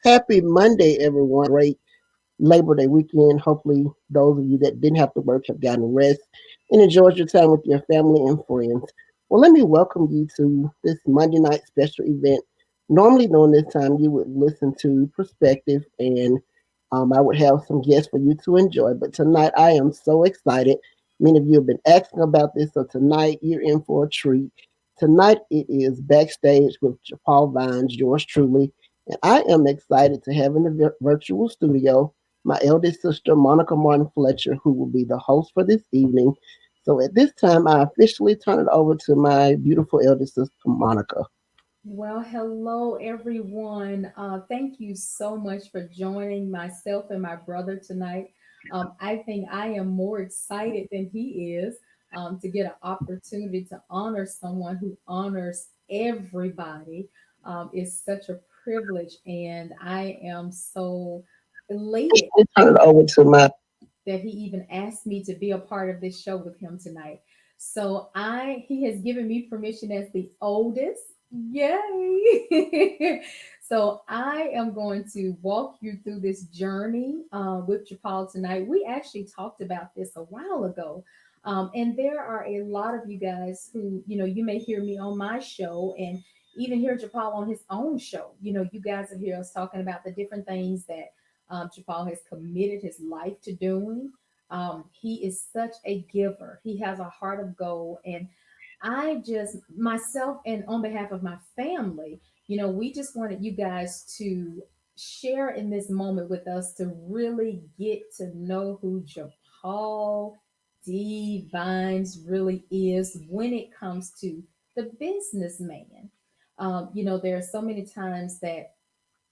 Happy Monday, everyone. Great Labor Day weekend. Hopefully, those of you that didn't have to work have gotten rest and enjoyed your time with your family and friends. Well, let me welcome you to this Monday night special event. Normally, during this time, you would listen to Perspective and I would have some guests for you to enjoy. But tonight, I am so excited. Many of you have been asking about this, so tonight you're in for a treat. Tonight it is Backstage with JaPaul yours truly. And I am excited to have in the virtual studio my eldest sister, Monica Martin Fletcher, who will be the host for this evening. So at this time, I officially turn it over to my beautiful eldest sister, Monica. Well, hello everyone. Thank you so much for joining myself and my brother tonight. I think I am more excited than he is to get an opportunity to honor someone who honors everybody. Is such a privilege, and I am so elated I turn it over to my that he even asked me to be a part of this show with him tonight. So he has given me permission as the oldest. Yay! So I am going to walk you through this journey with JaPaul tonight. We actually talked about this a while ago. And there are a lot of you guys who, you may hear me on my show and even hear JaPaul on his own show. You guys will hear us talking about the different things that JaPaul has committed his life to doing. He is such a giver. He has a heart of gold. And I just, myself and on behalf of my family, we just wanted you guys to share in this moment with us to really get to know who JaPaul D. Vines really is when it comes to the businessman. There are so many times that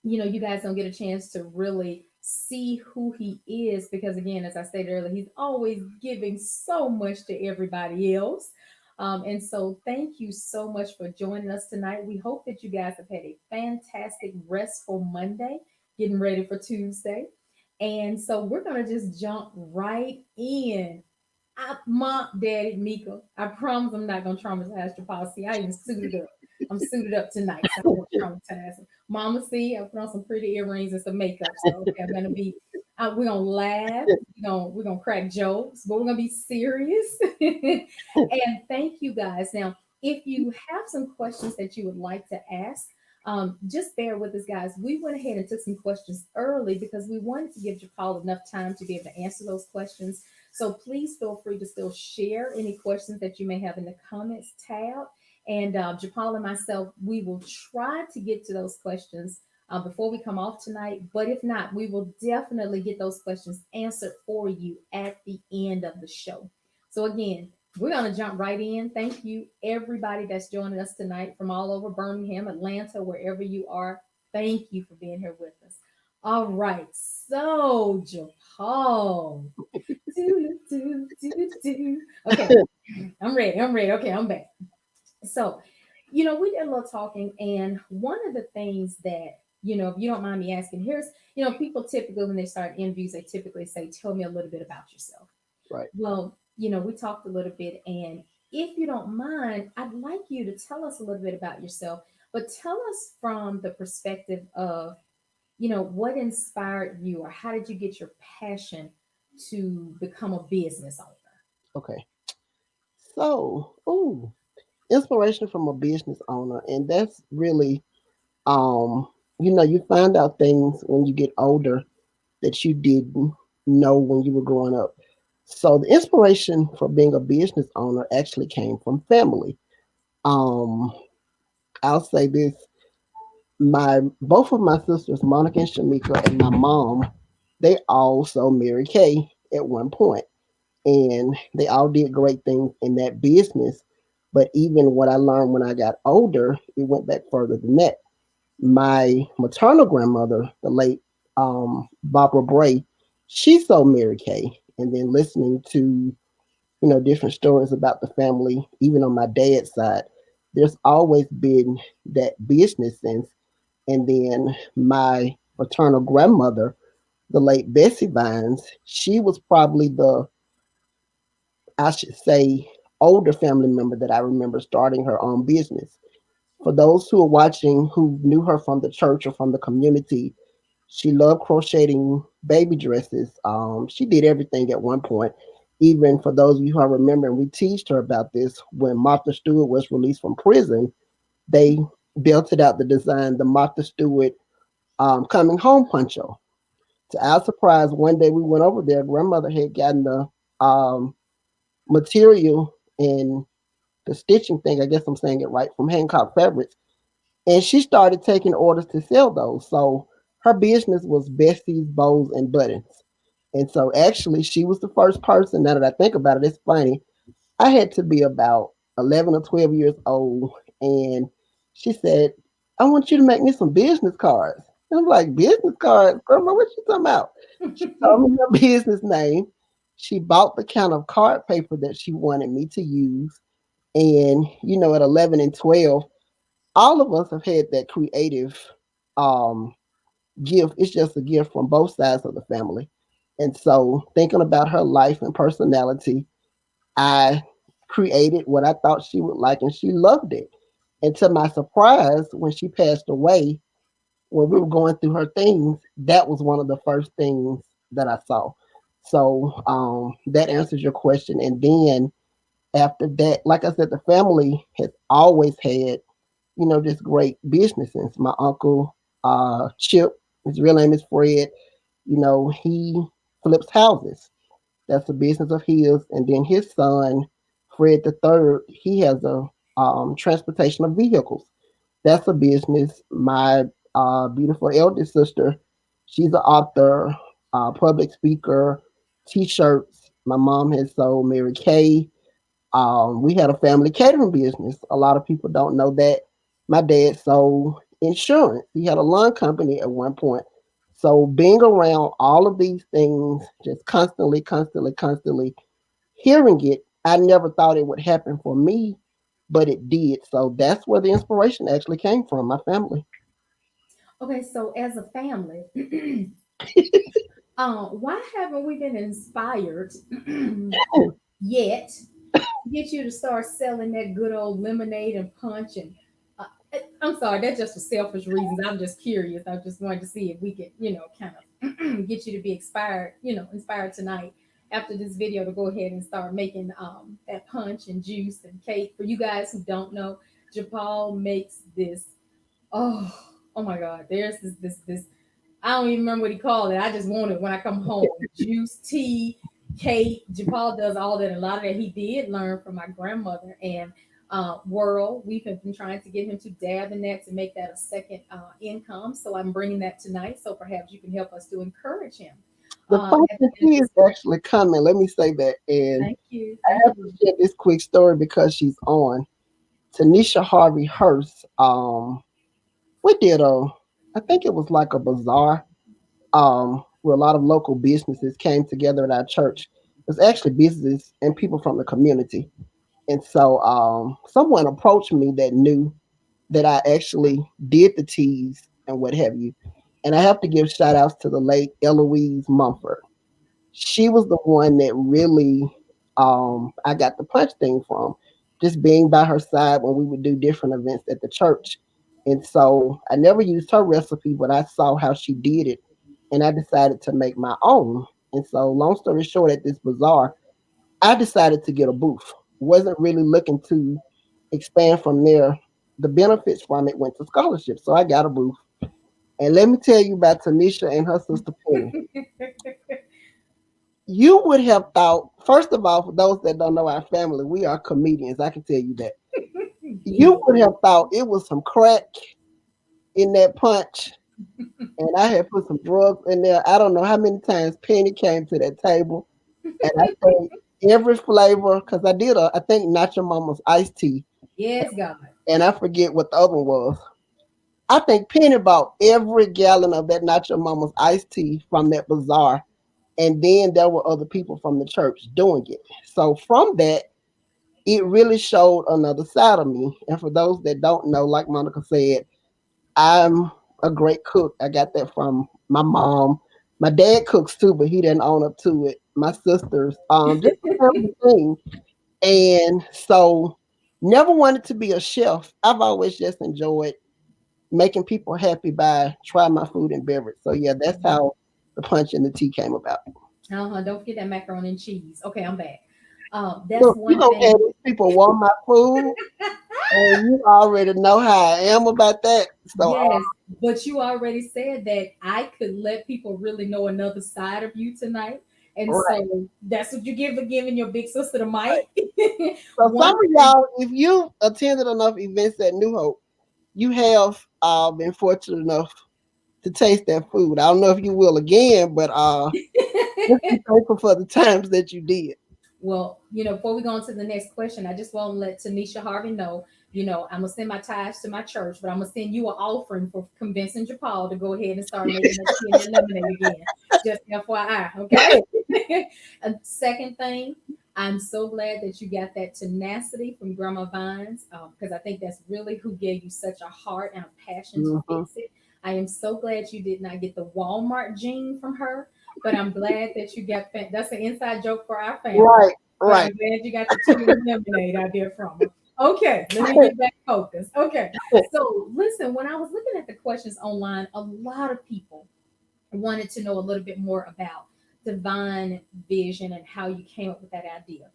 you guys don't get a chance to really see who he is because, again, as I stated earlier, he's always giving so much to everybody else. And so, thank you so much for joining us tonight. We hope that you guys have had a fantastic, restful Monday, getting ready for Tuesday. And so, we're going to just jump right in. Mom, Daddy, Mika, I promise I'm not going to traumatize your policy. I even suited up. I'm suited up tonight, so I won't traumatize him. Mama, see, I put on some pretty earrings and some makeup. So okay, I'm gonna be. We're gonna laugh. We're gonna crack jokes, but we're gonna be serious. And thank you guys. Now, if you have some questions that you would like to ask, just bear with us, guys. We went ahead and took some questions early because we wanted to give JaPaul enough time to be able to answer those questions. So please feel free to still share any questions that you may have in the comments tab. And JaPaul and myself, we will try to get to those questions before we come off tonight. But if not, we will definitely get those questions answered for you at the end of the show. So again, we're going to jump right in. Thank you, everybody that's joining us tonight from all over Birmingham, Atlanta, wherever you are. Thank you for being here with us. All right. So, JaPaul. Okay, I'm ready. I'm ready. Okay, I'm back. So, we did a little talking, and one of the things that, if you don't mind me asking, here's, people typically, when they start interviews, they typically say, tell me a little bit about yourself. right. Well, we talked a little bit, and if you don't mind, I'd like you to tell us a little bit about yourself, but tell us from the perspective of, what inspired you, or how did you get your passion to become a business owner? Okay. So, inspiration from a business owner, and that's really, um, you find out things when you get older that you didn't know when you were growing up. So the inspiration for being a business owner actually came from family. Um, I'll say this: my both of my sisters, Monica and Shamika, and my mom, they also Mary Kay at one point, and they all did great things in that business. But even what I learned when I got older, it went back further than that. My maternal grandmother, the late Barbara Bray, she sold Mary Kay, and then listening to different stories about the family, even on my dad's side, there's always been that business sense. And then my maternal grandmother, the late Bessie Vines, she was probably I should say, older family member that I remember starting her own business. For those who are watching who knew her from the church or from the community, She loved crocheting baby dresses. She did everything at one point. Even for those of you who are remembering, we teased her about this when Martha Stewart was released from prison. They belted out the design, the Martha Stewart coming home poncho. To our surprise, one day we went over there. Grandmother had gotten the material and the stitching thing. I guess I'm saying it right from Hancock Fabrics, and she started taking orders to sell those. So her business was Bessie's Bows and Buttons. And so actually, she was the first person. Now that I think about it, it's funny. I had to be about 11 or 12 years old, and she said, "I want you to make me some business cards." And I'm like, "Business cards, Grandma? What you talking about?" She told me her business name. She bought the kind of card paper that she wanted me to use, and at 11 and 12, all of us have had that creative um, gift. It's just a gift from both sides of the family. And so, thinking about her life and personality, I created what I thought she would like, and she loved it. And to my surprise, when she passed away, when we were going through her things, that was one of the first things that I saw. So that answers your question. And then after that, like I said, the family has always had just great businesses. My uncle, Chip, his real name is Fred, he flips houses. That's a business of his. And then his son, Fred the third, he has a transportation of vehicles. That's a business. My beautiful eldest sister, she's an author, public speaker, t-shirts. My mom has sold Mary Kay. We had a family catering business. A lot of people don't know that. My dad sold insurance. He had a lawn company at one point. So being around all of these things, just constantly, constantly, constantly hearing it, I never thought it would happen for me, but it did. So that's where the inspiration actually came from, my family. Okay, so as a family, why haven't we been inspired yet to get you to start selling that good old lemonade and punch? And I'm sorry, that's just for selfish reasons. I'm just curious. I just wanted to see if we could, kind of get you to be inspired tonight after this video to go ahead and start making that punch and juice and cake. For you guys who don't know, JaPaul makes this. Oh, oh my God! There's this. I don't even remember what he called it. I just want it when I come home. Juice, tea, cake. JaPaul does all that. A lot of that he did learn from my grandmother. And Whirl, we've been trying to get him to dab in that to make that a second income. So I'm bringing that tonight. So perhaps you can help us to encourage him. The At function the end of tea is this. actually coming. Let me say that. And Thank you. I Thank have to you. share this quick story because she's on. Tanisha Harvey Hurst. We did I think it was like a bazaar, where a lot of local businesses came together at our church. It was actually businesses and people from the community. And so someone approached me that knew that I actually did the teas and what have you. And I have to give shout outs to the late Eloise Mumford. She was the one that really I got the punch thing from, just being by her side when we would do different events at the church. And so I never used her recipe, but I saw how she did it, and I decided to make my own. And so, long story short, at this bazaar, I decided to get a booth. Wasn't really looking to expand from there. The benefits from it went to scholarships, so I got a booth. And let me tell you about Tanisha and her sister Penny. You would have thought, first of all, for those that don't know our family, we are comedians. I can tell you that. You Yeah. would have thought it was some crack in that punch, and I had put some drugs in there. I don't know how many times Penny came to that table, and I think every flavor, because I think Nacho Mama's iced tea, Yes, God. and I forget what the other one was. I think Penny bought every gallon of that Nacho Mama's iced tea from that bazaar, and then there were other people from the church doing it. So from that, it really showed another side of me. And for those that don't know, like Monica said, I'm a great cook. I got that from my mom. My dad cooks too, but he didn't own up to it. My sisters, just a family thing. And so, never wanted to be a chef. I've always just enjoyed making people happy by try my food and beverage. So yeah, that's Mhm. how the punch and the tea came about. Don't forget that macaroni and cheese. Okay, I'm back. That's Look, you one don't have thing. these people want my food, and you already know how I am about that. So Yes, but you already said that I could let people really know another side of you tonight. And right, so that's what you give for giving your big sister the right. mic. So One some of thing, y'all, if you attended enough events at New Hope, you have been fortunate enough to taste that food. I don't know if you will again, but just be thankful for the times that you did. well, before we go on to the next question, I just want to let Tanisha Harvey know, I'm gonna send my tithes to my church, but I'm gonna send you an offering for convincing JaPaul to go ahead and start making that tea and that lemonade again. Just FYI, okay? A second thing, I'm so glad that you got that tenacity from Grandma Vines, because I think that's really who gave you such a heart and a passion to Hmm. fix it. I am so glad you did not get the Walmart gene from her, but I'm glad that you got that's an inside joke for our family. Right, But I'm right. glad you got the tea and the lemonade out there from her. Okay, let me get back focused. Okay, so listen, when I was looking at the questions online, a lot of people wanted to know a little bit more about divine vision and how you came up with that idea.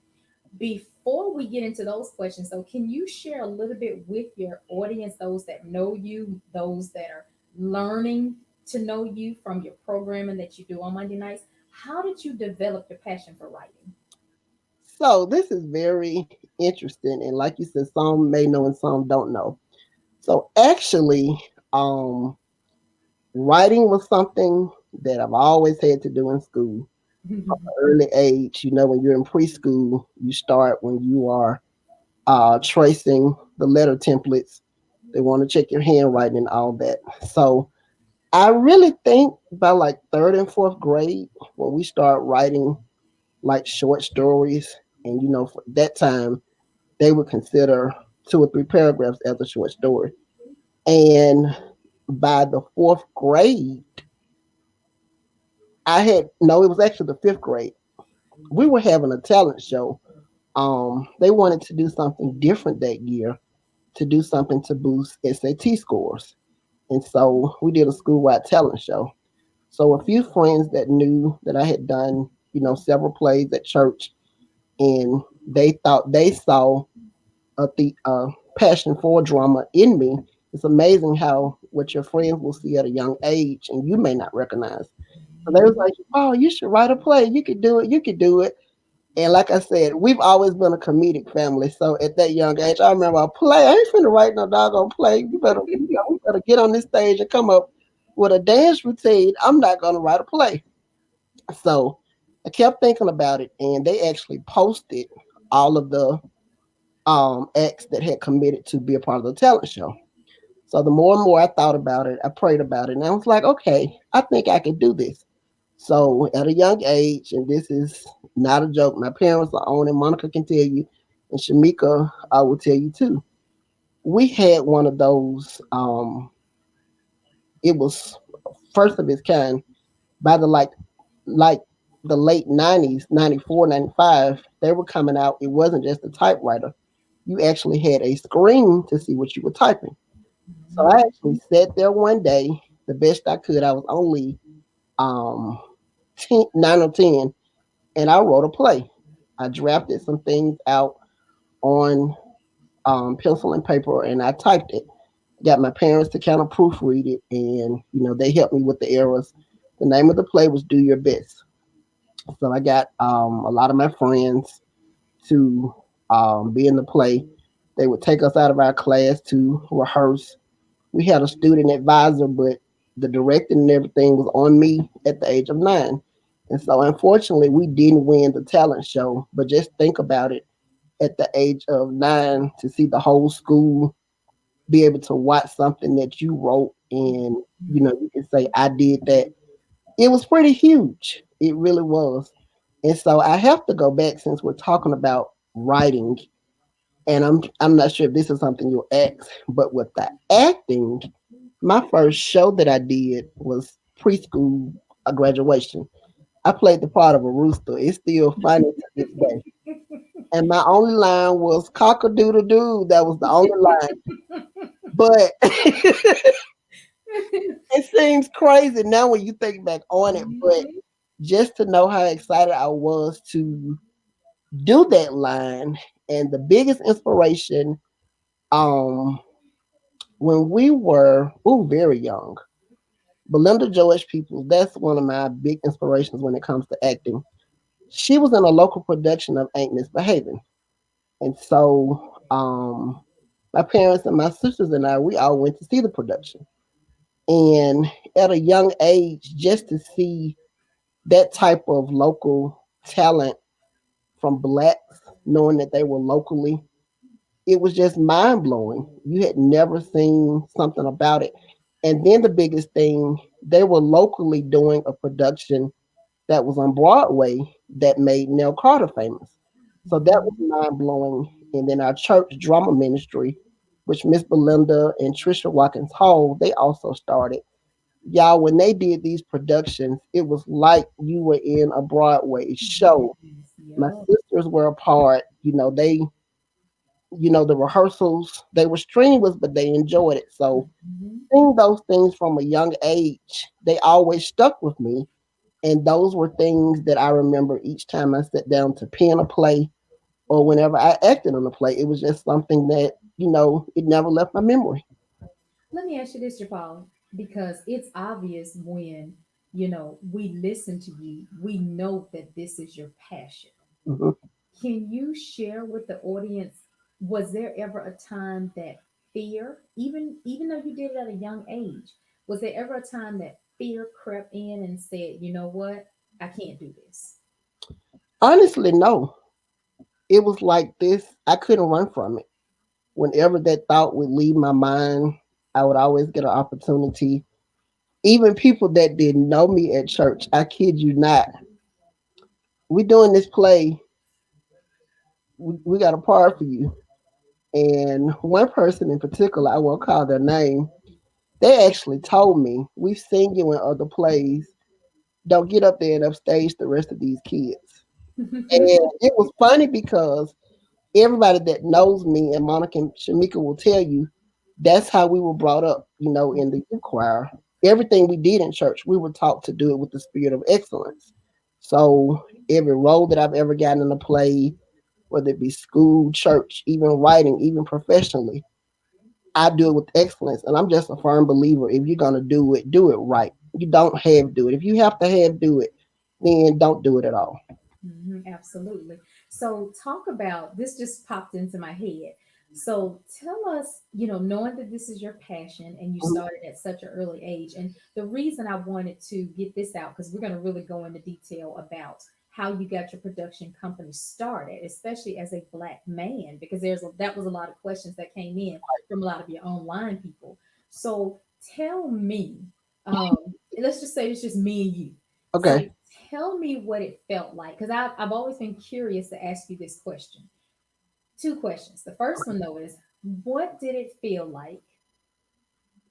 Before we get into those questions, though, can you share a little bit with your audience, those that know you, those that are learning to know you from your programming that you do on Monday nights? How did you develop your passion for writing? So this is very interesting, and like you said, some may know and some don't know. So actually, um, writing was something that I've always had to do in school. Early age, when you're in preschool, you start when you are tracing the letter templates. They want to check your handwriting and all that. So I really think by like third and fourth grade, when we start writing like short stories, and for that time, they would consider 2 or 3 paragraphs as a short story. And by the fourth grade, I had no, it was actually the fifth grade. We were having a talent show. They wanted to do something different that year, to do something to boost SAT scores. And so we did a school-wide talent show. So a few friends that knew that I had done, several plays at church, and they thought they saw the passion for drama in me. It's amazing how what your friends will see at a young age and you may not recognize. So they was like, "Oh, you should write a play. You could do it. You could do it." And like I said, we've always been a comedic family. So at that young age, I remember a play. I ain't finna write no doggone play. We better get on this stage and come up with a dance routine. I'm not gonna write a play. So I kept thinking about it, and they actually posted all of the acts that had committed to be a part of the talent show. So the more and more I thought about it, I prayed about it, and I was like, okay, I think I could do this. So at a young age, and this is not a joke, my parents are on it. Monica can tell you, and Shamika, I will tell you too. We had one of those. It was first of its kind by the like the late 90s, 94, 95. They were coming out. It wasn't just a typewriter. You actually had a screen to see what you were typing. So I actually sat there one day, the best I could. I was only um 9 or 10, and I wrote a play. I drafted some things out on pencil and paper, and I typed it. Got my parents to kind of proofread it, and they helped me with the errors. The name of the play was "Do Your Best." So I got a lot of my friends to be in the play. They would take us out of our class to rehearse. We had a student advisor, but the directing and everything was on me at the age of 9. And so, unfortunately, we didn't win the talent show. But just think about it, at the age of 9, to see the whole school be able to watch something that you wrote, and you can say, I did that. It was pretty huge. It really was. And so I have to go back, since we're talking about writing, and I'm not sure if this is something you'll ask, but with the acting, my first show that I did was preschool graduation. I played the part of a rooster. It's still funny to this day. And my only line was cock a doodle doo. That was the only line. But it seems crazy now when you think back on it. But Mhm. just to know how excited I was to do that line, and the biggest inspiration, um, when we were very young, Belinda Joyce Peoples, that's one of my big inspirations when it comes to acting. She was in a local production of Ain't Misbehaving. And so my parents and my sisters and I, we all went to see the production. And at a young age, just to see that type of local talent from blacks, knowing that they were locally, it was just mind blowing. You had never seen something about it. And then the biggest thing, they were locally doing a production that was on Broadway that made Nell Carter famous. So that was Mhm. mind blowing. And then our church drama ministry, which Miss Belinda and Trisha Watkins Hall, they also started. Y'all, when they did these productions, it was like you were in a Broadway show. Yes, My yeah. sisters were a part. The rehearsals, they were strenuous, but they enjoyed it. So Mhm. seeing those things from a young age, they always stuck with me. And those were things that I remember each time I sat down to pen a play or whenever I acted on a play. It was just something that, it never left my memory. Let me ask you this, JaPaul, because it's obvious when, we listen to you, we know that this is your passion. Hmm. Can you share with the audience, was there ever a time that fear, even though you did it at a young age, was there ever a time that fear crept in and said, you know what, I can't do this? Honestly, no. It was like this. I couldn't run from it. Whenever that thought would leave my mind, I would always get an opportunity. Even people that didn't know me at church, I kid you not, we doing this play. We got a part for you. And one person in particular, I won't call their name, they actually told me, we've seen you in other plays. Don't get up there and upstage the rest of these kids. And it was funny because everybody that knows me, and Monica and Shamika will tell you, that's how we were brought up, in the youth choir. Everything we did in church, we were taught to do it with the spirit of excellence. So every role that I've ever gotten in a play, whether it be school, church, even writing, even professionally, I do it with excellence. And I'm just a firm believer, if you're gonna do it right. You don't have do it. If you have to have do it, then don't do it at all. Absolutely. So, talk about this, just popped into my head. So, tell us, knowing that this is your passion and you Mhm. started at such an early age. And the reason I wanted to get this out, because we're going to really go into detail about how you got your production company started, especially as a Black man, because that was a lot of questions that came in from a lot of your online people. So, tell me, let's just say it's just me and you. So, Okay. tell me what it felt like, because I've always been curious to ask you this question. Two questions. The first one, though, is what did it feel like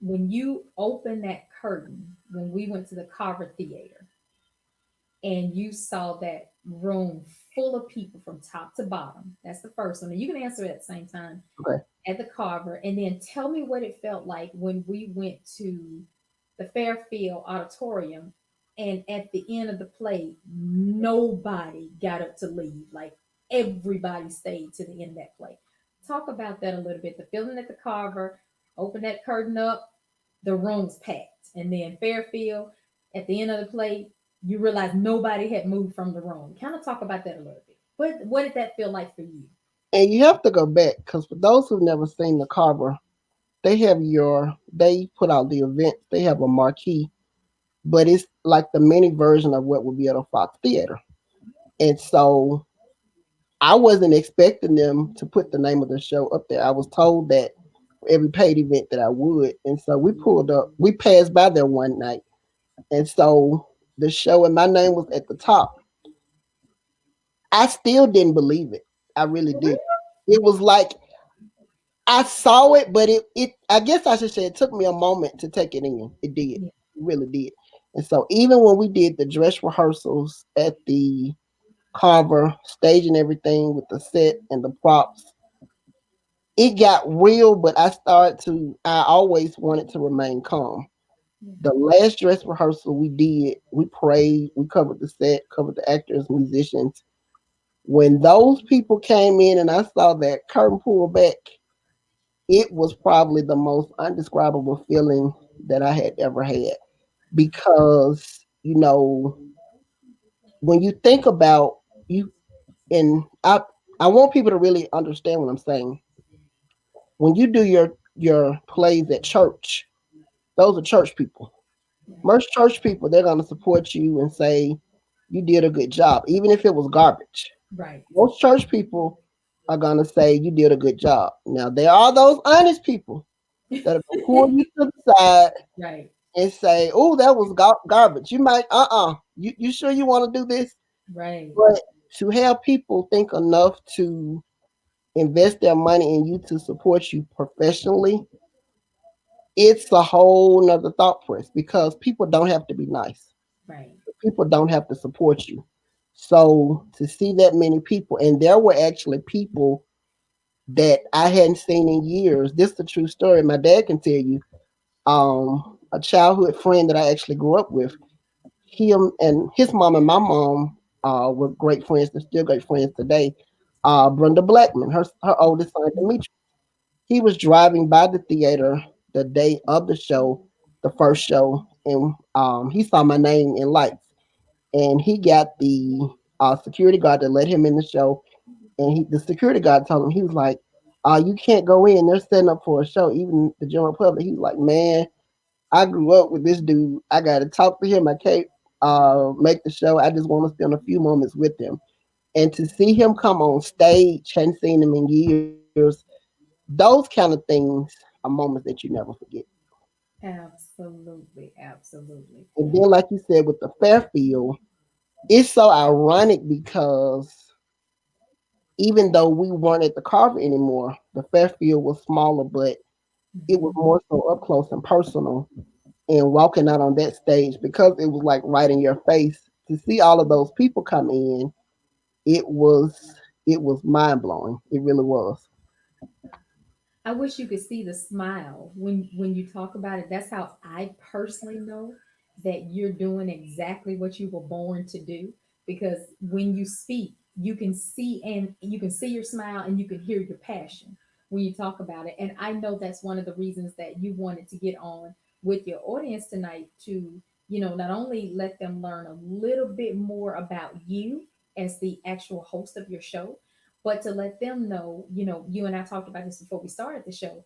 when you opened that curtain when we went to the Carver Theater and you saw that room full of people from top to bottom? That's the first one. And you can answer it at the same time. Okay. At the Carver, and then tell me what it felt like when we went to the Fairfield Auditorium, and at the end of the play, nobody got up to leave. Like everybody stayed to the end of that play. Talk about that a little bit. The feeling at the Carver, open that curtain up, the room's packed, and then Fairfield, at the end of the play, you realize nobody had moved from the room. Kind of talk about that a little bit. What did that feel like for you? And you have to go back because for those who've never seen the Carver, they put out the events. They have a marquee, but it's like the mini version of what would be at a Fox Theater. And so I wasn't expecting them to put the name of the show up there. I was told that for every paid event that I would. And so we passed by there one night. And so the show and my name was at the top. I still didn't believe it. I really For real? did. It was like I saw it, but it I guess I should say it took me a moment to take it in. It did. It Yeah. really did. And so even when we did the dress rehearsals at the Carver, staging everything with the set and the props, it got real, but I always wanted to remain calm. Yeah. The last dress rehearsal we did, we prayed, we covered the set, covered the actors, musicians. When those people came in and I saw that curtain pull back, it was probably the most undescribable feeling that I had ever had. Because, when you think about you, and I want people to really understand what I'm saying. When you do your plays at church, those are church people. Yeah. Most church people, they're gonna support you and say you did a good job, even if it was garbage. Right. Most church people are gonna say you did a good job. Now there are those honest people that are gonna pull you to the side Right. and say, "Oh, that was garbage." You might, you sure you want to do this? Right. But to have people think enough to invest their money in you to support you professionally, it's a whole nother thought process because people don't have to be nice. Right. People don't have to support you. So to see that many people, and there were actually people that I hadn't seen in years. This is a true story. My dad can tell you. A childhood friend that I actually grew up with. Him and his mom and my mom were great friends. They're still great friends today. Brenda Blackman, her oldest son Demetrius. He was driving by the theater the day of the show, the first show, and he saw my name in lights. And he got the security guard to let him in the show. And the security guard told him, he was like, you can't go in. They're setting up for a show, even the general public. He was like, man, I grew up with this dude. I got to talk to him. I can't make the show. I just want to spend a few moments with him. And to see him come on stage, hadn't seen him in years, those kind of things are moments that you never forget. Absolutely. Absolutely. And then, like you said, with the Fairfield, it's so ironic because even though we weren't at the Carver anymore, the Fairfield was smaller, but it was Mhm. more so up close and personal. And walking out on that stage because it was like right in your face to see all of those people come in, it was it was mind blowing. It really was. I wish you could see the smile when you talk about it. That's how I personally know that you're doing exactly what you were born to do. Because when you speak, you can see your smile and you can hear your passion when you talk about it. And I know that's one of the reasons that you wanted to get on with your audience tonight to, not only let them learn a little bit more about you as the actual host of your show, but to let them know, you and I talked about this before we started the show.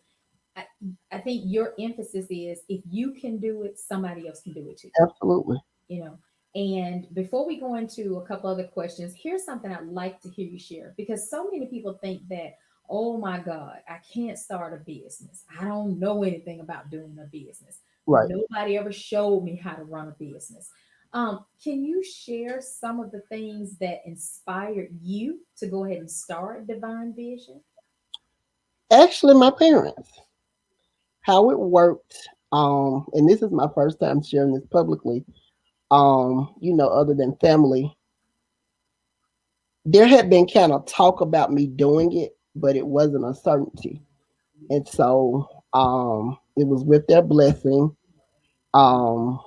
I, I think your emphasis is if you can do it, somebody else can do it too, Absolutely. you know. And before we go into a couple other questions, here's something I'd like to hear you share because so many people think that, oh my God, I can't start a business. I don't know anything about doing a business. Right. Nobody ever showed me how to run a business. Can you share some of the things that inspired you to go ahead and start Divine Vision? Actually, my parents, how it worked, and this is my first time sharing this publicly, other than family, there had been kind of talk about me doing it, but it wasn't a certainty. And so it was with their blessing. Um,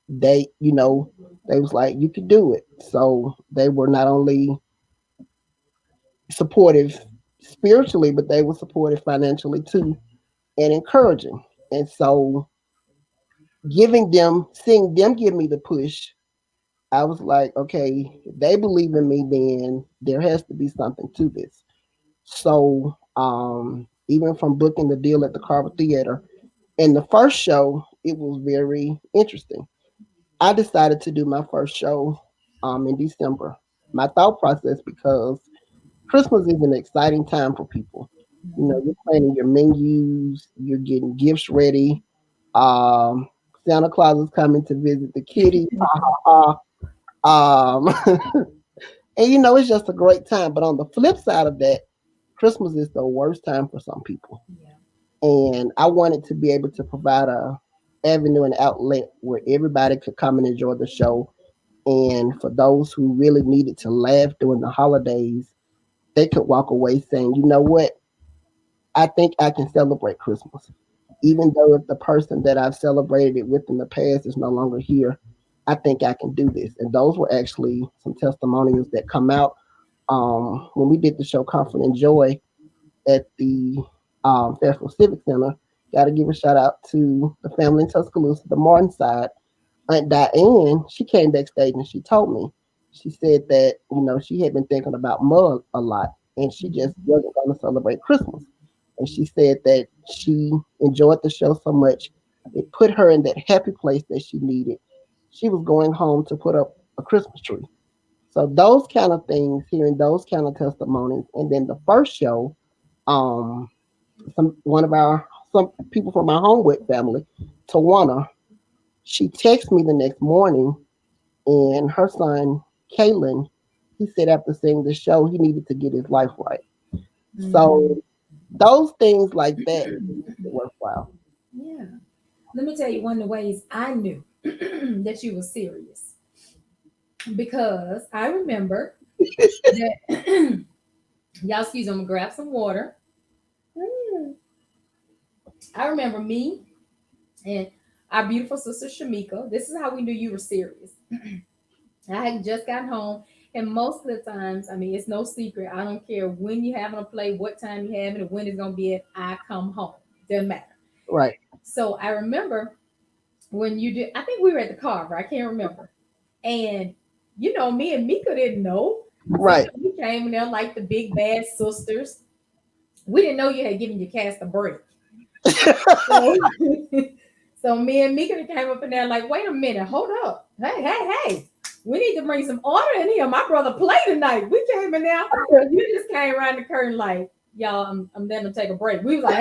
they was like, you could do it. So they were not only supportive spiritually, but they were supportive financially too and encouraging. And so seeing them give me the push, I was like, okay, if they believe in me, then there has to be something to this. So even from booking the deal at the Carver Theater, in the first show, it was very interesting. I decided to do my first show in December. My thought process, because Christmas is an exciting time for people. You're Mhm. planning your menus, you're getting gifts ready. Um, Santa Claus is coming to visit the kitty. Um, and it's just a great time. But on the flip side of that, Christmas is the worst time for some people. Yeah. And I wanted to be able to provide a avenue and outlet where everybody could come and enjoy the show. And for those who really needed to laugh during the holidays, they could walk away saying, you know what? I think I can celebrate Christmas. Even though if the person that I've celebrated it with in the past is no longer here, I think I can do this. And those were actually some testimonials that come out when we did the show Comfort and Joy at the Fairfield Civic Center. Got to give a shout out to the family in Tuscaloosa, the Martin side. Aunt Diane, she came backstage and she told me, she said that, she had been thinking about mud a lot and she just Mhm. wasn't going to celebrate Christmas. And she said that she enjoyed the show so much, it put her in that happy place that she needed. She was going home to put up a Christmas tree. So those kind of things, hearing those kind of testimonies, and then the first show, um, some people from my Homewood family, Tawana, she texted me the next morning, and her son Kalen, he said after seeing the show, he needed to get his life right. So Mhm. those things like that makes it worthwhile. Yeah. Let me tell you one of the ways I knew that you were serious, because I remember that y'all excuse me, I'm gonna grab some water. Mm. I remember me and our beautiful sister Shamika. This is how we knew you were serious. I had just gotten home, and most of the times, I mean, it's no secret. I don't care when you having a play, what time you having it, when it's gonna be at. I come home. Doesn't matter. Right, So I remember when you did. I think we were at the Carver. I can't remember. And me and Mika didn't know. So right. we came in there like the big bad sisters. We didn't know you had given your cast a break. So, so me and Mika came up in there like, wait a minute, hold up. Hey. We need to bring some order in here. My brother played tonight. We came in there and you just came around the curtain like, y'all, I'm letting them take a break. We was like,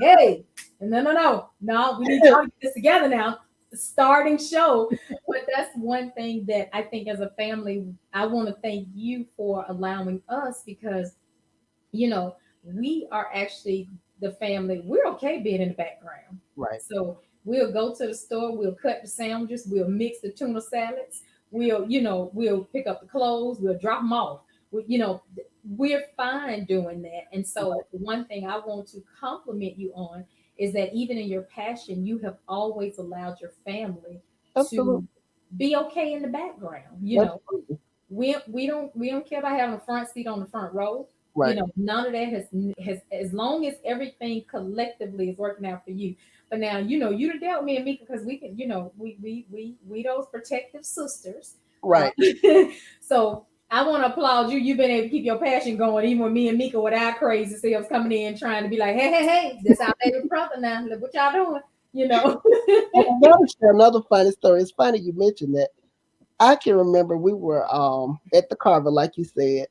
hey. And no, we need y'all to get this together now. Starting show. But that's one thing that I think as a family, I want to thank you for allowing us, because you know, we are actually the family. We're okay being in the background. Right. So we'll go to the store, we'll cut the sandwiches, we'll mix the tuna salads, we'll pick up the clothes, we'll drop them off. We're fine doing that. And so one thing I want to compliment you on is that even in your passion, you have always allowed your family to Absolutely. be okay in the background. Absolutely. We don't care about having a front seat on the front row. Right. None of that has as long as everything collectively is working out for you. But now you done dealt with me and Mika, because we can, we those protective sisters. Uh, Right. so I want to applaud you. You've been able to keep your passion going, even with me and Mika with our crazy selves coming in trying to be like, hey, this our baby brother now. Look what y'all doing, you know. And another share another funny story. It's funny you mentioned that. I can remember we were at the Carver, like you said,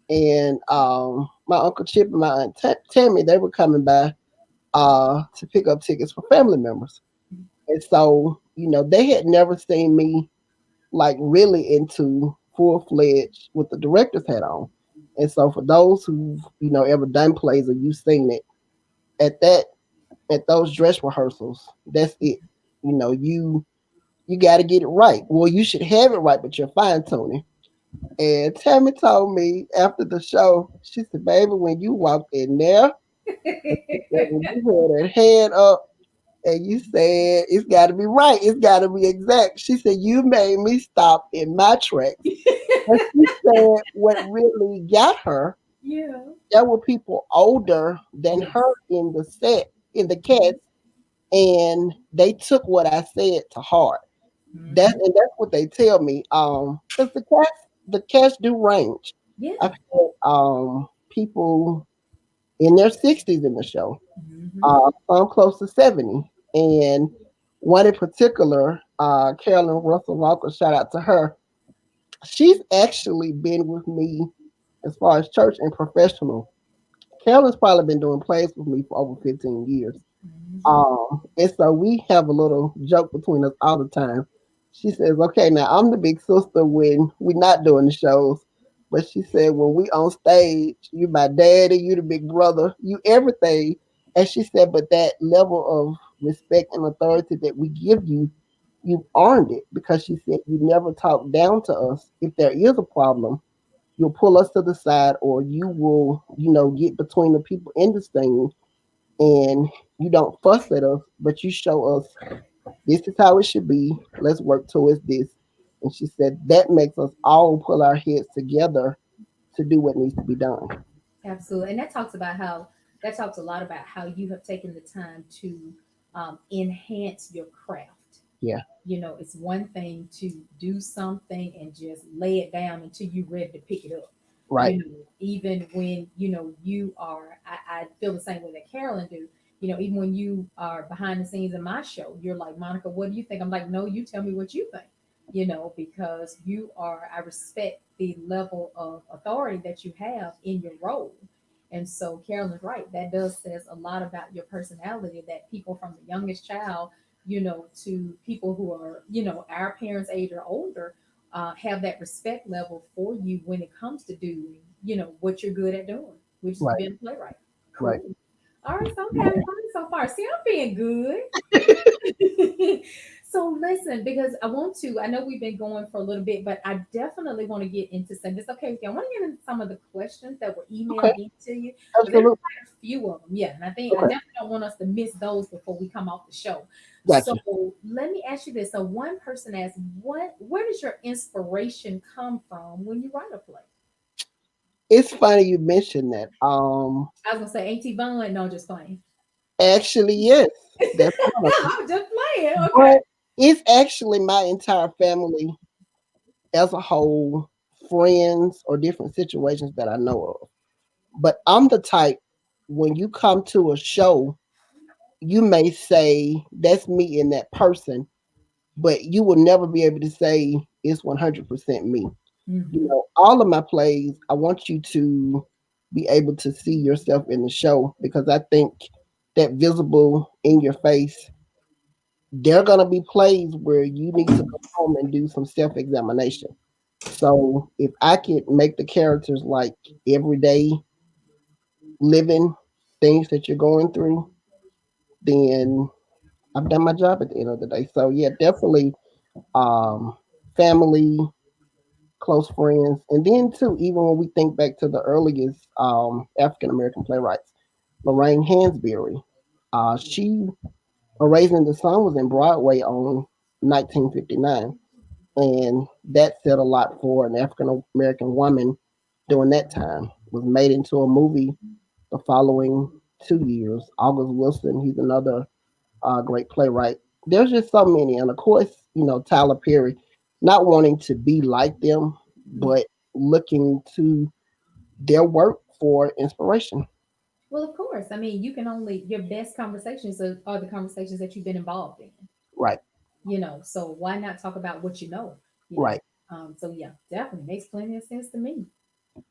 and my uncle Chip and my aunt Tammy, they were coming by to pick up tickets for family members. And so, they had never seen me like really into full fledged with the director's hat on. And so for those who, ever done plays or you've seen it, at that at those dress rehearsals, that's it. You gotta get it right. Well, you should have it right, but you're fine tuning. And Tammy told me after the show, she said, baby, when you walked in there, when you had that hand up and you said it's got to be right, it's got to be exact. She said you made me stop in my tracks. And she said what really got her, Yeah. there were people older than Yes. her in the set, in the cast, and they took what I said to heart. Mhm. That's what they tell me. Because the cast do range. Yeah. I've had people in their 60s in the show, Mhm. some close to 70. And one in particular, Carolyn Russell Walker, shout out to her. She's actually been with me as far as church and professional. Carolyn's probably been doing plays with me for over 15 years. Mhm. And so we have a little joke between us all the time. She says, okay, now I'm the big sister when we're not doing the shows. But she said, when we on stage, you my daddy, you the big brother, you everything. And she said, but that level of respect and authority that we give you, you've earned it, because she said you never talk down to us. If there is a problem, you'll pull us to the side, or you will, get between the people in this thing and you don't fuss at us, but you show us this is how it should be. Let's work towards this. And she said that makes us all pull our heads together to do what needs to be done. Absolutely. And that talks a lot about how you have taken the time to enhance your craft. Yeah, It's one thing to do something and just lay it down until you're ready to pick it up. right, Even when, you are, I feel the same way that Carolyn do. Even when you are behind the scenes in my show, you're like, Monica, what do you think? I'm like, no, you tell me what you think, because I respect the level of authority that you have in your role. And so Carolyn's right. That does says a lot about your personality that people from the youngest child to people who are, our parents' age or older, have that respect level for you when it comes to doing, what you're good at doing, which is right, being a playwright. right. Cool. All right, so I'm having fun so far. See, I'm being good. So listen, because I know we've been going for a little bit, but I definitely want to get into some. It's okay with you. I want to get into some of the questions that were Okay, emailed in to you, because there's absolutely. quite a few of them. Yeah, and I think I Okay, definitely don't want us to miss those before we come off the show. So gotcha. let me ask you this. So one person asked, where does your inspiration come from when you write a play? It's funny you mentioned that. I was gonna say Auntie Vaughn. No, just playing. Actually, yes, that's one of them. I'm just playing. Okay. But it's actually my entire family as a whole, friends or different situations that I know of. But I'm the type when you come to a show, you may say that's me and that person, but you will never be able to say it's 100% me. Hmm. All of my plays, I want you to be able to see yourself in the show because I think that visible in your face, there are going to be plays where you need to go home and do some self examination. So if I could make the characters like everyday living things that you're going through, then I've done my job at the end of the day. So yeah, definitely um, family, close friends, and then too, even when we think back to the earliest African American playwrights, Lorraine Hansberry, she A Raisin in the Sun was in Broadway on 1959, and that said a lot for an African American woman during that time. Was made into a movie the following 2 years. August Wilson, he's another great playwright. There's just so many, and of course, Tyler Perry, not wanting to be like them, but looking to their work for inspiration. Well, of course. I mean, you can only your best conversations are the conversations that you've been involved in. Right, So why not talk about what you know? You know. right. So yeah, definitely makes plenty of sense to me.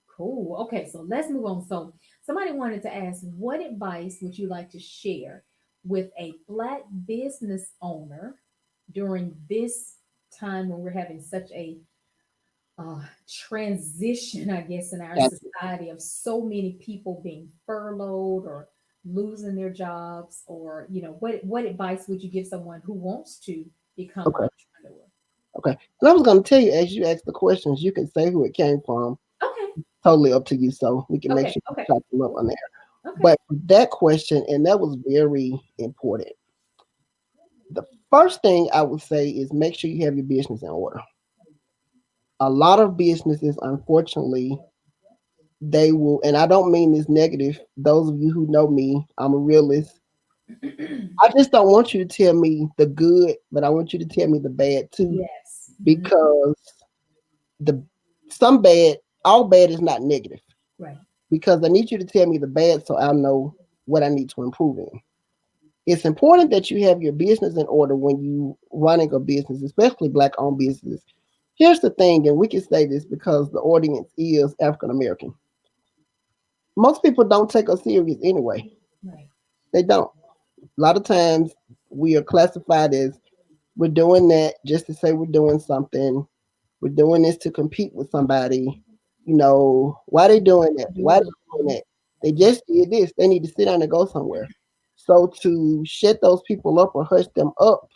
Cool. Okay, so let's move on. So somebody wanted to ask, what advice would you like to share with a black business owner during this time when we're having such a transition, I guess, in our Gotcha. society of so many people being furloughed or losing their jobs, or what advice would you give someone who wants to become an Okay, entrepreneur? okay. And I was going to tell you, as you ask the questions, you can say who it came from. Okay, Totally up to you, so we can make okay, sure okay, we chop them up on there. okay. But that question, and that was very important. The first thing I would say is make sure you have your business in order. A lot of businesses, unfortunately, they will, and I don't mean this negative. Those of you who know me, I'm a realist. I just don't want you to tell me the good, but I want you to tell me the bad too, Yes. Mhm. because the some bad, all bad is not negative. Right. Because I need you to tell me the bad so I'll know what I need to improve in. It's important that you have your business in order when you running a business, especially black owned business. Here's the thing, and we can say this because the audience is African American. Most people don't take us serious anyway. Right. They don't. A lot of times we are classified as we're doing that just to say we're doing something. We're doing this to compete with somebody. Why they doing that? Why they doing that? They just did this. They need to sit down and go somewhere. So to shut those people up or hush them up,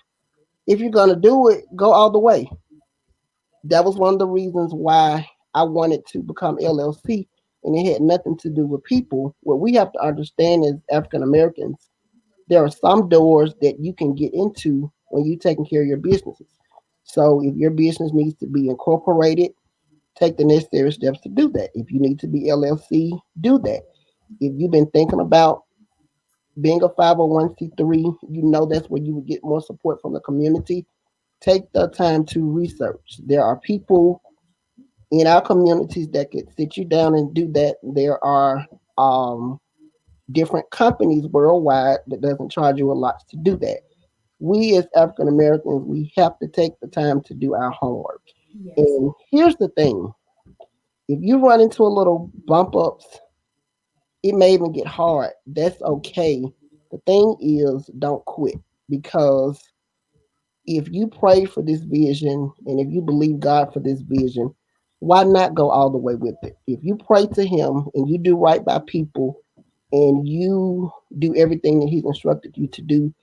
if you're gonna do it, go all the way. That was one of the reasons why I wanted to become LLC and it had nothing to do with people. What we have to understand as African Americans, there are some doors that you can get into when you're taking care of your businesses. So if your business needs to be incorporated, take the necessary steps to do that. If you need to be LLC, do that. If you've been thinking about being a 501c3, you know that's where you would get more support from the community. Take the time to research. There are people in our communities that could sit you down and do that. There are different companies worldwide that doesn't charge you a lot to do that. We as African Americans, we have to take the time to do our homework. Yes. And here's the thing: if you run into a little bump ups, it may even get hard. That's okay. The thing is, don't quit, because if you pray for this vision and if you believe God for this vision, why not go all the way with it? If you pray to Him and you do right by people and you do everything that He's instructed you to do,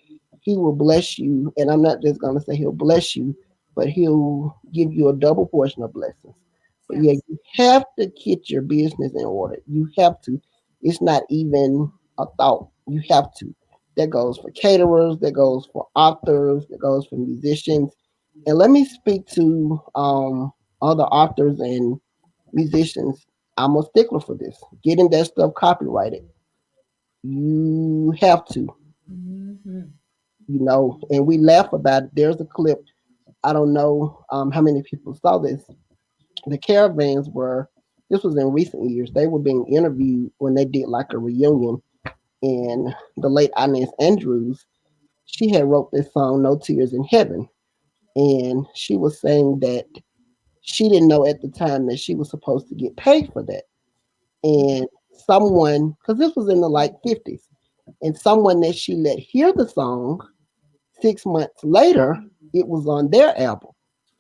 He will bless you. And I'm not just going to say He'll bless you, but He'll give you a double portion of blessings. But yeah, Absolutely. you have to get your business in order. You have to. It's not even a thought. You have to. That goes for caterers, that goes for authors, that goes for musicians. And let me speak to other authors and musicians. I'm a stickler for this. Getting that stuff copyrighted. You have to, Mm-hmm. and we laugh about it. There's a clip. I don't know how many people saw this. The Caravans were, this was in recent years, they were being interviewed when they did like a reunion. And the late Inez Andrews, she had wrote this song, No Tears in Heaven. And she was saying that she didn't know at the time that she was supposed to get paid for that. And someone, because this was in the like 50s, and someone that she let hear the song 6 months later, it was on their album.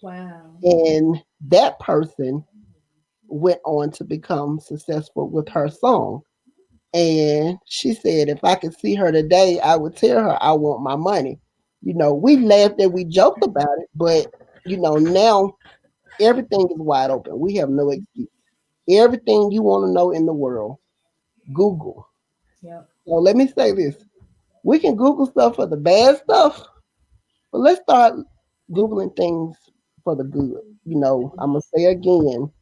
Wow. And that person went on to become successful with her song. And she said, if I could see her today, I would tell her I want my money. We laughed and we joked about it, but now everything is wide open. We have no excuse. Everything you want to know in the world, Google. Yep. So let me say this. We can Google stuff for the bad stuff, but let's start Googling things for the good. I'm going to say again,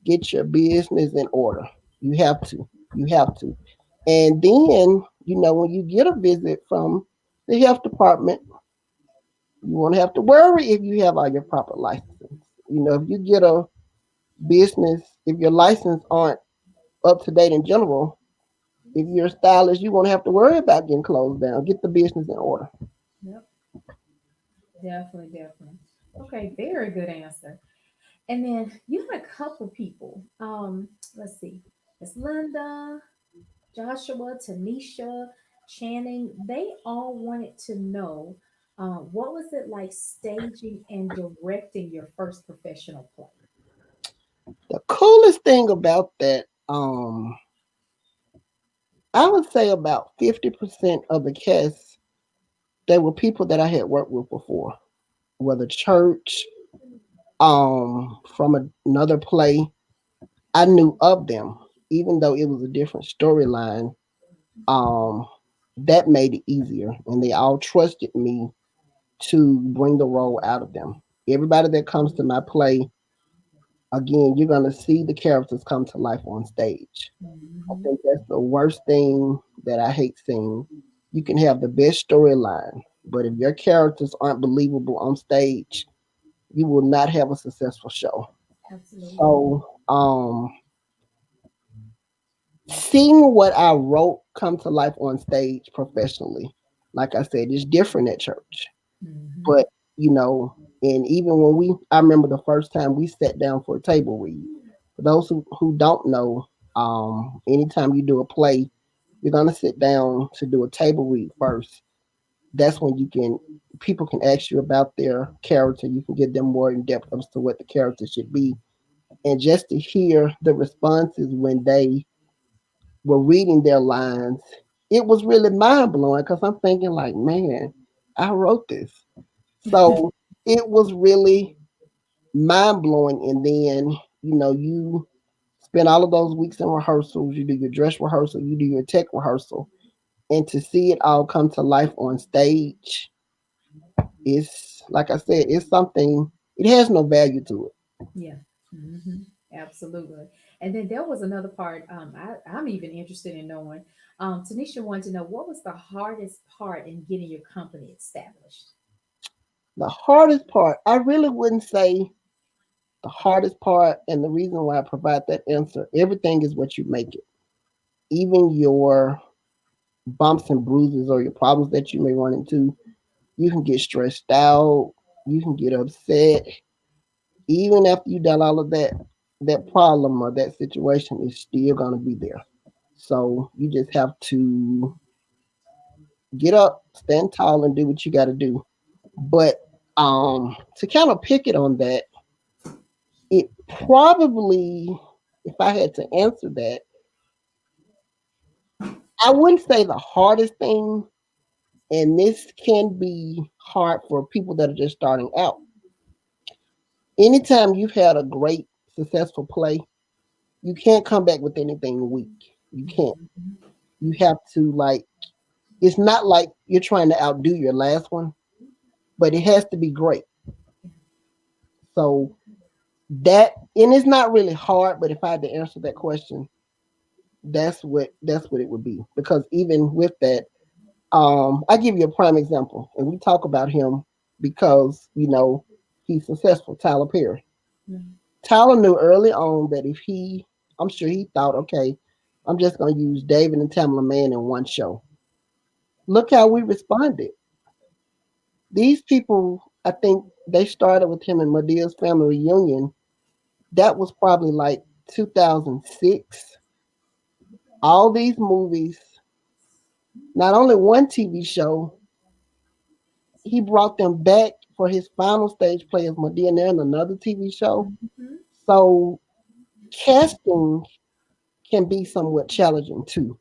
get your business in order. You have to. You have to. And then, when you get a visit from the health department, you won't have to worry if you have all your proper licenses. If you get a business, if your license aren't up to date in general, if you're a stylist, you won't have to worry about getting closed down. Get the business in order. Yep. Definitely. Definitely. Okay. Very good answer. And then you had a couple people. Let's see. It's Linda, Joshua, Tanisha, Channing. They all wanted to know what was it like staging and directing your first professional play? The coolest thing about that, I would say about 50% of the cast, they were people that I had worked with before, whether church, from another play. I knew of them, even though it was a different storyline. Um, that made it easier, and they all trusted me to bring the role out of them. Everybody that comes to my play, again, you're gonna see the characters come to life on stage. I Hmm. think that's the worst thing that I hate seeing. You can have the best storyline, but if your characters aren't believable on stage, you will not have a successful show. Absolutely. So, seeing what I wrote come to life on stage professionally, like I said, is different at church. Hmm. But, you know, and even when I remember the first time we sat down for a table read. For those who don't know, anytime you do a play, you're going to sit down to do a table read first. That's when people can ask you about their character. You can get them more in depth as to what the character should be. And just to hear the responses when they were reading their lines, it was really mind blowing because I'm thinking like, man, I wrote this. So it was really mind blowing. And then, you spend all of those weeks in rehearsals. You do your dress rehearsal, you do your tech rehearsal, and to see it all come to life on stage is, like I said, it's something. It has no value to it. Yeah. Hmm. Absolutely. And then there was another part. I'm even interested in knowing. Tanisha wanted to know what was the hardest part in getting your company established. The hardest part, I really wouldn't say the hardest part, and the reason why I provide that answer, everything is what you make it. Even your bumps and bruises or your problems that you may run into, you can get stressed out, you can get upset. Even after you done all of that, that problem or that situation is still gonna be there. So you just have to get up, stand tall, and do what you got to do. But to kind of pick it on that, it probably, if I had to answer that, I wouldn't say the hardest thing, and this can be hard for people that are just starting out. Anytime you've had a great, successful play, you can't come back with anything weak. You can't. Mhm. You have to, like, it's not like you're trying to outdo your last one, but it has to be great. So that, and it's not really hard, but if I had to answer that question, that's what it would be. Because even with that, I give you a prime example, and we talk about him because he's successful. Tyler Perry. Mhm. Tyler knew early on that if I'm sure he thought, okay, I'm just going to use David and Tamala Mann in one show. Look how we responded. These people, I think they started with him in Medea's Family Reunion. That was probably like 2006. All these movies, not only one TV show, he brought them back for his final stage play as Medea in another TV show. Mhm. So casting can be somewhat challenging too.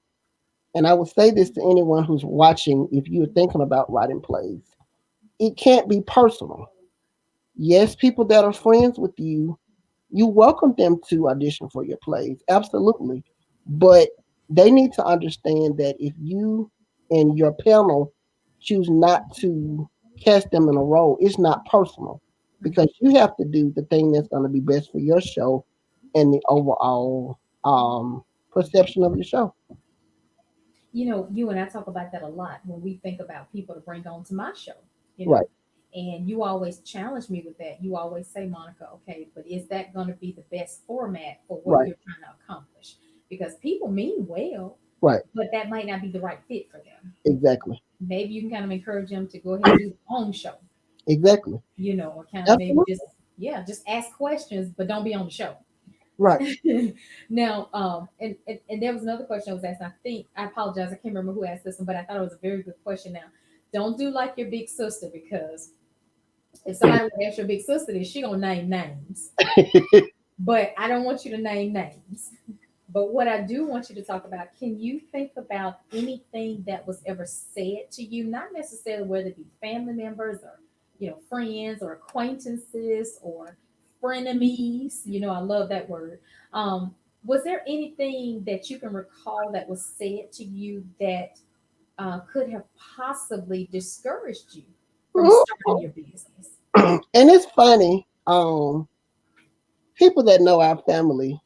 And I would say this to anyone who's watching, if you're thinking about writing plays, it can't be personal. Yes, people that are friends with you welcome them to audition for your plays, absolutely. But they need to understand that if you and your panel choose not to cast them in a role, it's not personal because you have to do the thing that's going to be best for your show and the overall perception of your show. You know, you and I talk about that a lot when we think about people to bring on to my show, you Right, know. And you always challenge me with that. You always say, Monica, okay, but is that going to be the best format for what right, you're trying to accomplish? Because people mean well, right, but that might not be the right fit for them. exactly, Maybe you can kind of encourage them to go ahead and do their own show, exactly, or kind of maybe absolutely, just, yeah, just ask questions, but don't be on the show. right. Now, and there was another question I was asked. I think I apologize. I can't remember who asked this one, but I thought it was a very good question. Now, don't do like your big sister because if somebody would ask your big sister this, she gonna name names. But I don't want you to name names. But what I do want you to talk about, can you think about anything that was ever said to you, not necessarily whether it be family members or, friends or acquaintances or frenemies, I love that word. Um, was there anything that you can recall that was said to you that could have possibly discouraged you from starting your business? And it's funny, people that know our family,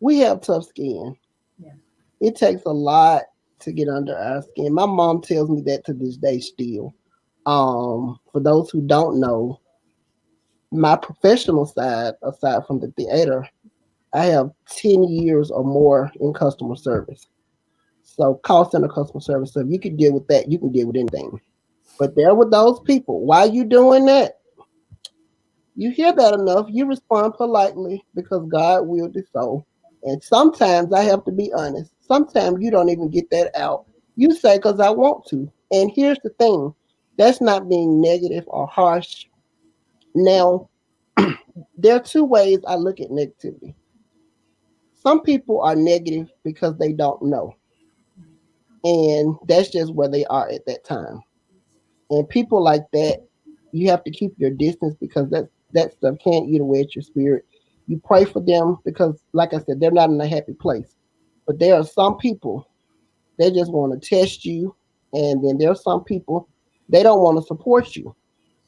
we have tough skin. Yeah. It takes a lot to get under our skin. My mom tells me that to this day still. For those who don't know, my professional side, aside from the theater, I have 10 years or more in customer service. So call center customer service. So if you can deal with that, you can deal with anything. But there were those people. Why are you doing that? You hear that enough, you respond politely because God willed it so. And sometimes I have to be honest. Sometimes you don't even get that out. You say because I want to. And here's the thing, that's not being negative or harsh. Now, there are two ways I look at negativity. Some people are negative because they don't know. And that's just where they are at that time. And people like that, you have to keep your distance because that stuff can't eat away at your spirit. You pray for them because, like I said, they're not in a happy place. But there are some people they just want to test you, and then there are some people they don't want to support you.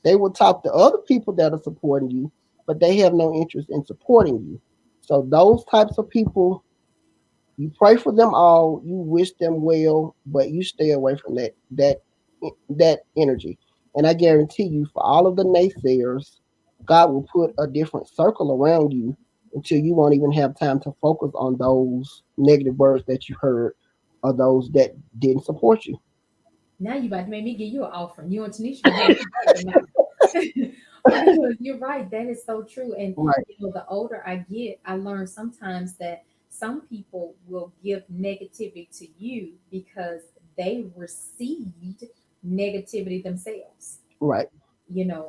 They will talk to other people that are supporting you, but they have no interest in supporting you. So those types of people, you pray for them all, you wish them well, but you stay away from that energy. And I guarantee you, for all of the naysayers, God will put a different circle around you until you won't even have time to focus on those negative words that you heard or those that didn't support you. Now you about to make me give you an offering. You and Tanisha can have me back tonight. Because you're right, that is so true. And Right, the older I get, I learn sometimes that some people will give negativity to you because they received negativity themselves. right,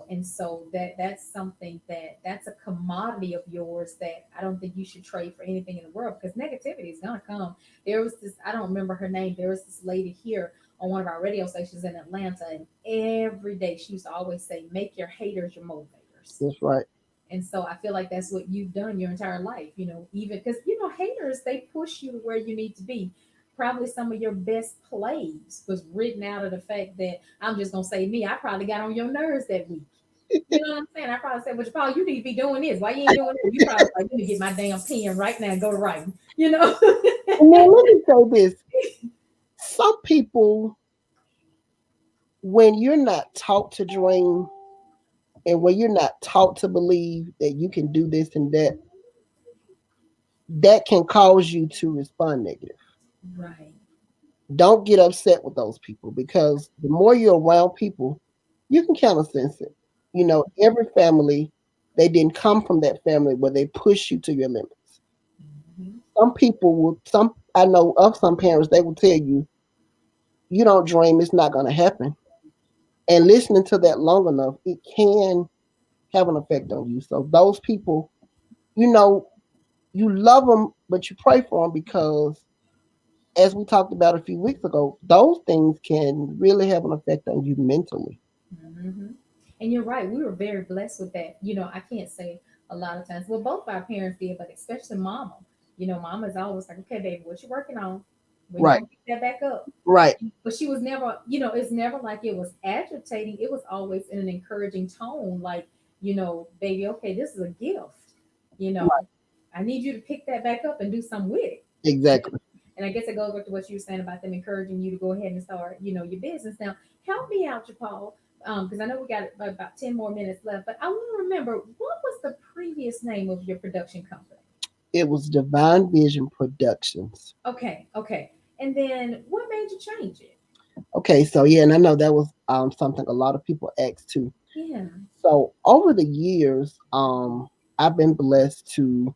And so that's something that's a commodity of yours that I don't think you should trade for anything in the world, because negativity is gonna come. There was this, I don't remember her name, there was this lady here on one of our radio stations in Atlanta, and every day she used to always say, make your haters your motivators. that's right. And so I feel like that's what you've done your entire life, even because, haters, they push you to where you need to be. Probably some of your best plays was written out of the fact that, I'm just going to say me, I probably got on your nerves that week. You know what I'm saying? I probably said, but Paul, you need to be doing this. Why you ain't doing this? You probably like, let me get my damn pen right now and go to writing, you know? And then let me say this: some people, when you're not taught to dream, and when you're not taught to believe that you can do this and that, that can cause you to respond negative. Right. Don't get upset with those people because the more you're around people, you can kind of sense it. Every family, they didn't come from that family where they push you to your limits. Hmm. Some people will, some I know of some parents, they will tell you, you don't dream, it's not going to happen. And listening to that long enough, it can have an effect on you. So those people, you know, you love them, but you pray for them because, as we talked about a few weeks ago, those things can really have an effect on you mentally. Hmm. And you're right. We were very blessed with that. I can't say a lot of times. Well, both our parents did, but especially mama. Mama's always like, okay, baby, what you working on? When you Right, gonna pick that back up? right, But she was never, it's never like it was agitating. It was always in an encouraging tone, like, baby, okay, this is a gift. You know, right, I need you to pick that back up and do something with it. exactly. And I guess it goes back to what you were saying about them encouraging you to go ahead and start, your business. Now, help me out, JaPaul, because I know we got about 10 more minutes left, but I want to remember, what was the previous name of your production company? It was Divine Vision Productions. Okay, okay. And then what made you change it? Okay, so yeah, and I know that was something a lot of people asked too. Yeah. So over the years, I've been blessed to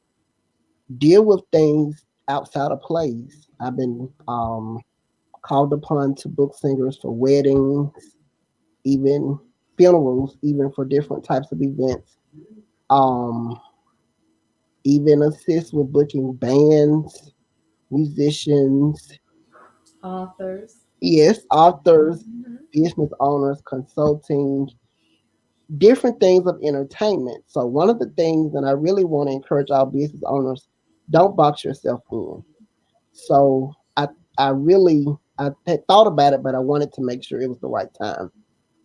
deal with things outside of plays. I've been called upon to book singers for weddings, even funerals, even for different types of events. Um, Even assist with booking bands, musicians, Authors. yes, authors, Hmm. business owners, consulting, different things of entertainment. So one of the things that I really want to encourage our business owners, don't box yourself in. So I really I had thought about it, but I wanted to make sure it was the right time.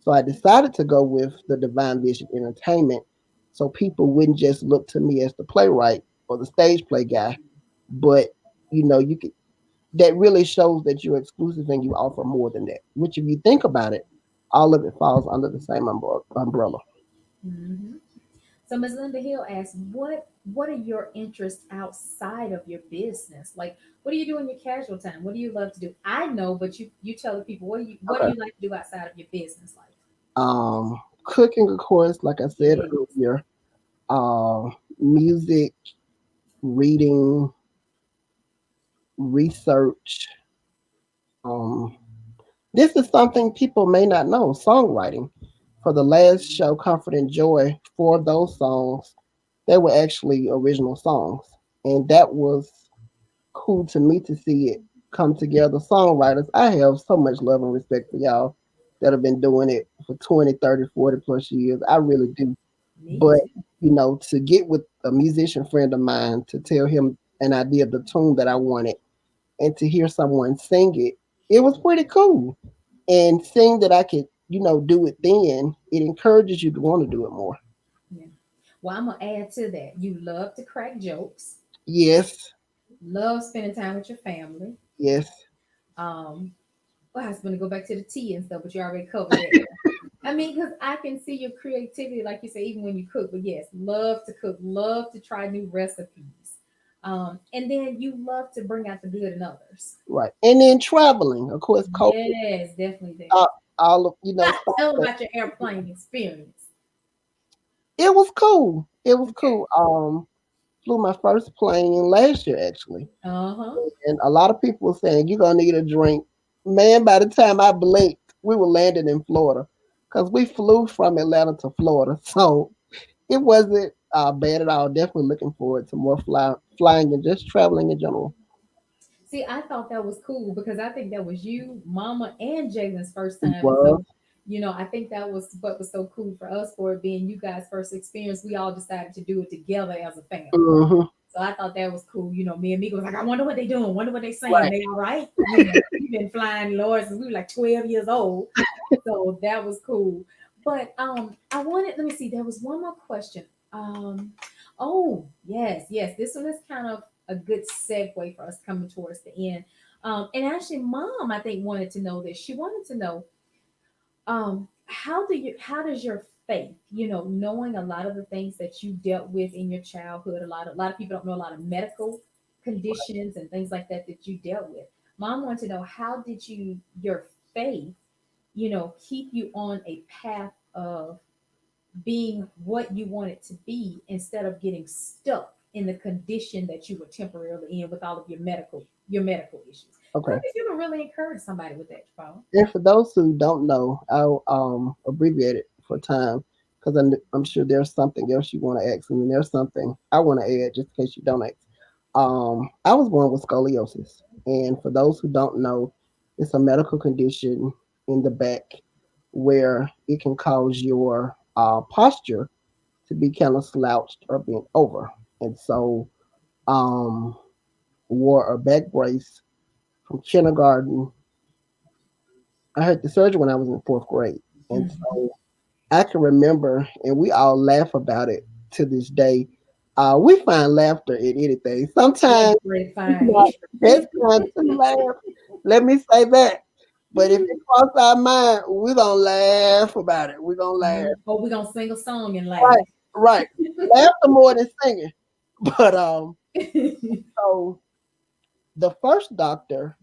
So I decided to go with the Divine Vision Entertainment, so people wouldn't just look to me as the playwright or the stage play guy, but you could that really shows that you're exclusive and you offer more than that. Which, if you think about it, all of it falls under the same umbrella. Hmm. So Ms. Linda Hill asks, what are your interests outside of your business? Like, what do you do in your casual time? What do you love to do? I know, but you tell the people, what do Okay. you like to do outside of your business life? Cooking, of course, like I said Yes. earlier. Music, reading, research. Um, this is something people may not know. Songwriting. For the last show, Comfort and Joy, four of those songs, they were actually original songs. And that was cool to me to see it come together. Songwriters, I have so much love and respect for y'all that have been doing it for 20, 30, 40 plus years. I really do. Me But too. to get with a musician friend of mine to tell him an idea of the tune that I wanted and to hear someone sing it, it was pretty cool. And seeing that I could, do it then, it encourages you to want to do it more. Yeah. Well, I'm gonna add to that. You love to crack jokes, Yes, love spending time with your family. yes, Um, well, I was gonna go back to the tea and stuff, but you already covered that. I mean, because I can see your creativity, like you say, even when you cook. But yes, love to cook, love to try new recipes, and then you love to bring out the good in others. right. And then traveling, of course, COVID, Yes, definitely that. uh, all of, Tell them stopped. about your airplane experience. It was cool. It was Okay. cool. Flew my first plane last year actually, Uh huh. and a lot of people were saying you're gonna need a drink. Man, by the time I blinked, we were landing in Florida because we flew from Atlanta to Florida, so it wasn't bad at all. Definitely looking forward to more flying and just traveling in general. See, I thought that was cool because I think that was you, Mama, and Jalen's first It time, and was so I think that was what was so cool for us for it being you guys' first experience. We all decided to do it together as a family. hmm So I thought that was cool. Me and Mika was like, I wonder what they doing, wonder what they saying. right. They all right? We've been flying Lord since we were like 12 years old. So that was cool. But let me see, there was one more question. Um oh yes, yes. This one is kind of a good segue for us coming towards the end. And actually mom, I think, wanted to know this. She wanted to know how does your faith, knowing a lot of the things that you dealt with in your childhood, a lot of people don't know a lot of medical conditions and things like that you dealt with. Mom wanted to know, how did your faith, keep you on a path of being what you wanted to be instead of getting stuck in the condition that you were temporarily in with all of your medical issues. Okay. Maybe you can really encourage somebody with that, Paul. And for those who don't know, I'll abbreviate it for time because I'm sure there's something else you want to ask, and then there's something I want to add just in case you don't ask. I was born with scoliosis, and for those who don't know, it's a medical condition in the back where it can cause your posture to be kind of slouched or bent over, and so um, wore a back brace from kindergarten. I had the surgery when I was in fourth grade, and Mhm. so I can remember, and we all laugh about it to this day. We find laughter in anything. Sometimes Every it's not fine. the best time to laugh. Let me say that. But if it crosses our mind, we're gonna laugh about it. We're gonna laugh. Or we're gonna sing a song and laugh. Right, right. Laughter more than singing. But so the first doctor,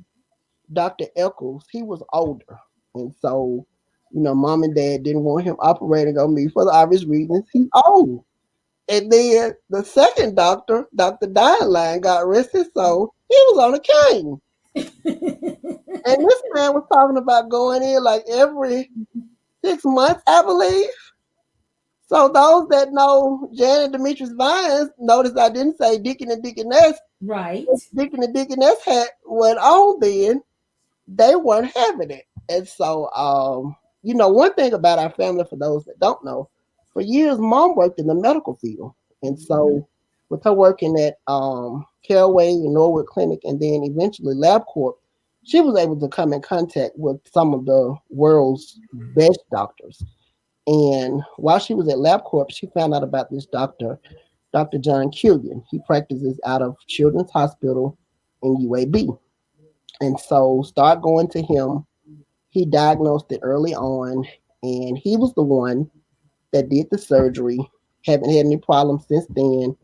Dr. Eccles, he was older. And so, mom and dad didn't want him operating on me for the obvious reasons. He's old. And then the second doctor, Dr. Dialine, got arrested, so he was on a cane. And this man was talking about going in like every 6 months, I believe. So those that know Janet Demetrius Vines notice I didn't say Deacon and Deaconess. Right. Deacon and Deaconess had went on then. They weren't having it. And so, one thing about our family, for those that don't know, for years, mom worked in the medical field. And Mhm. so, with her working at Carraway and Norwood Clinic and then eventually LabCorp, she was able to come in contact with some of the world's best doctors. And while she was at LabCorp, she found out about this doctor, Dr. John Killian. He practices out of Children's Hospital in UAB. And so, start going to him. He diagnosed it early on, and he was the one that did the surgery. Haven't had any problems since then.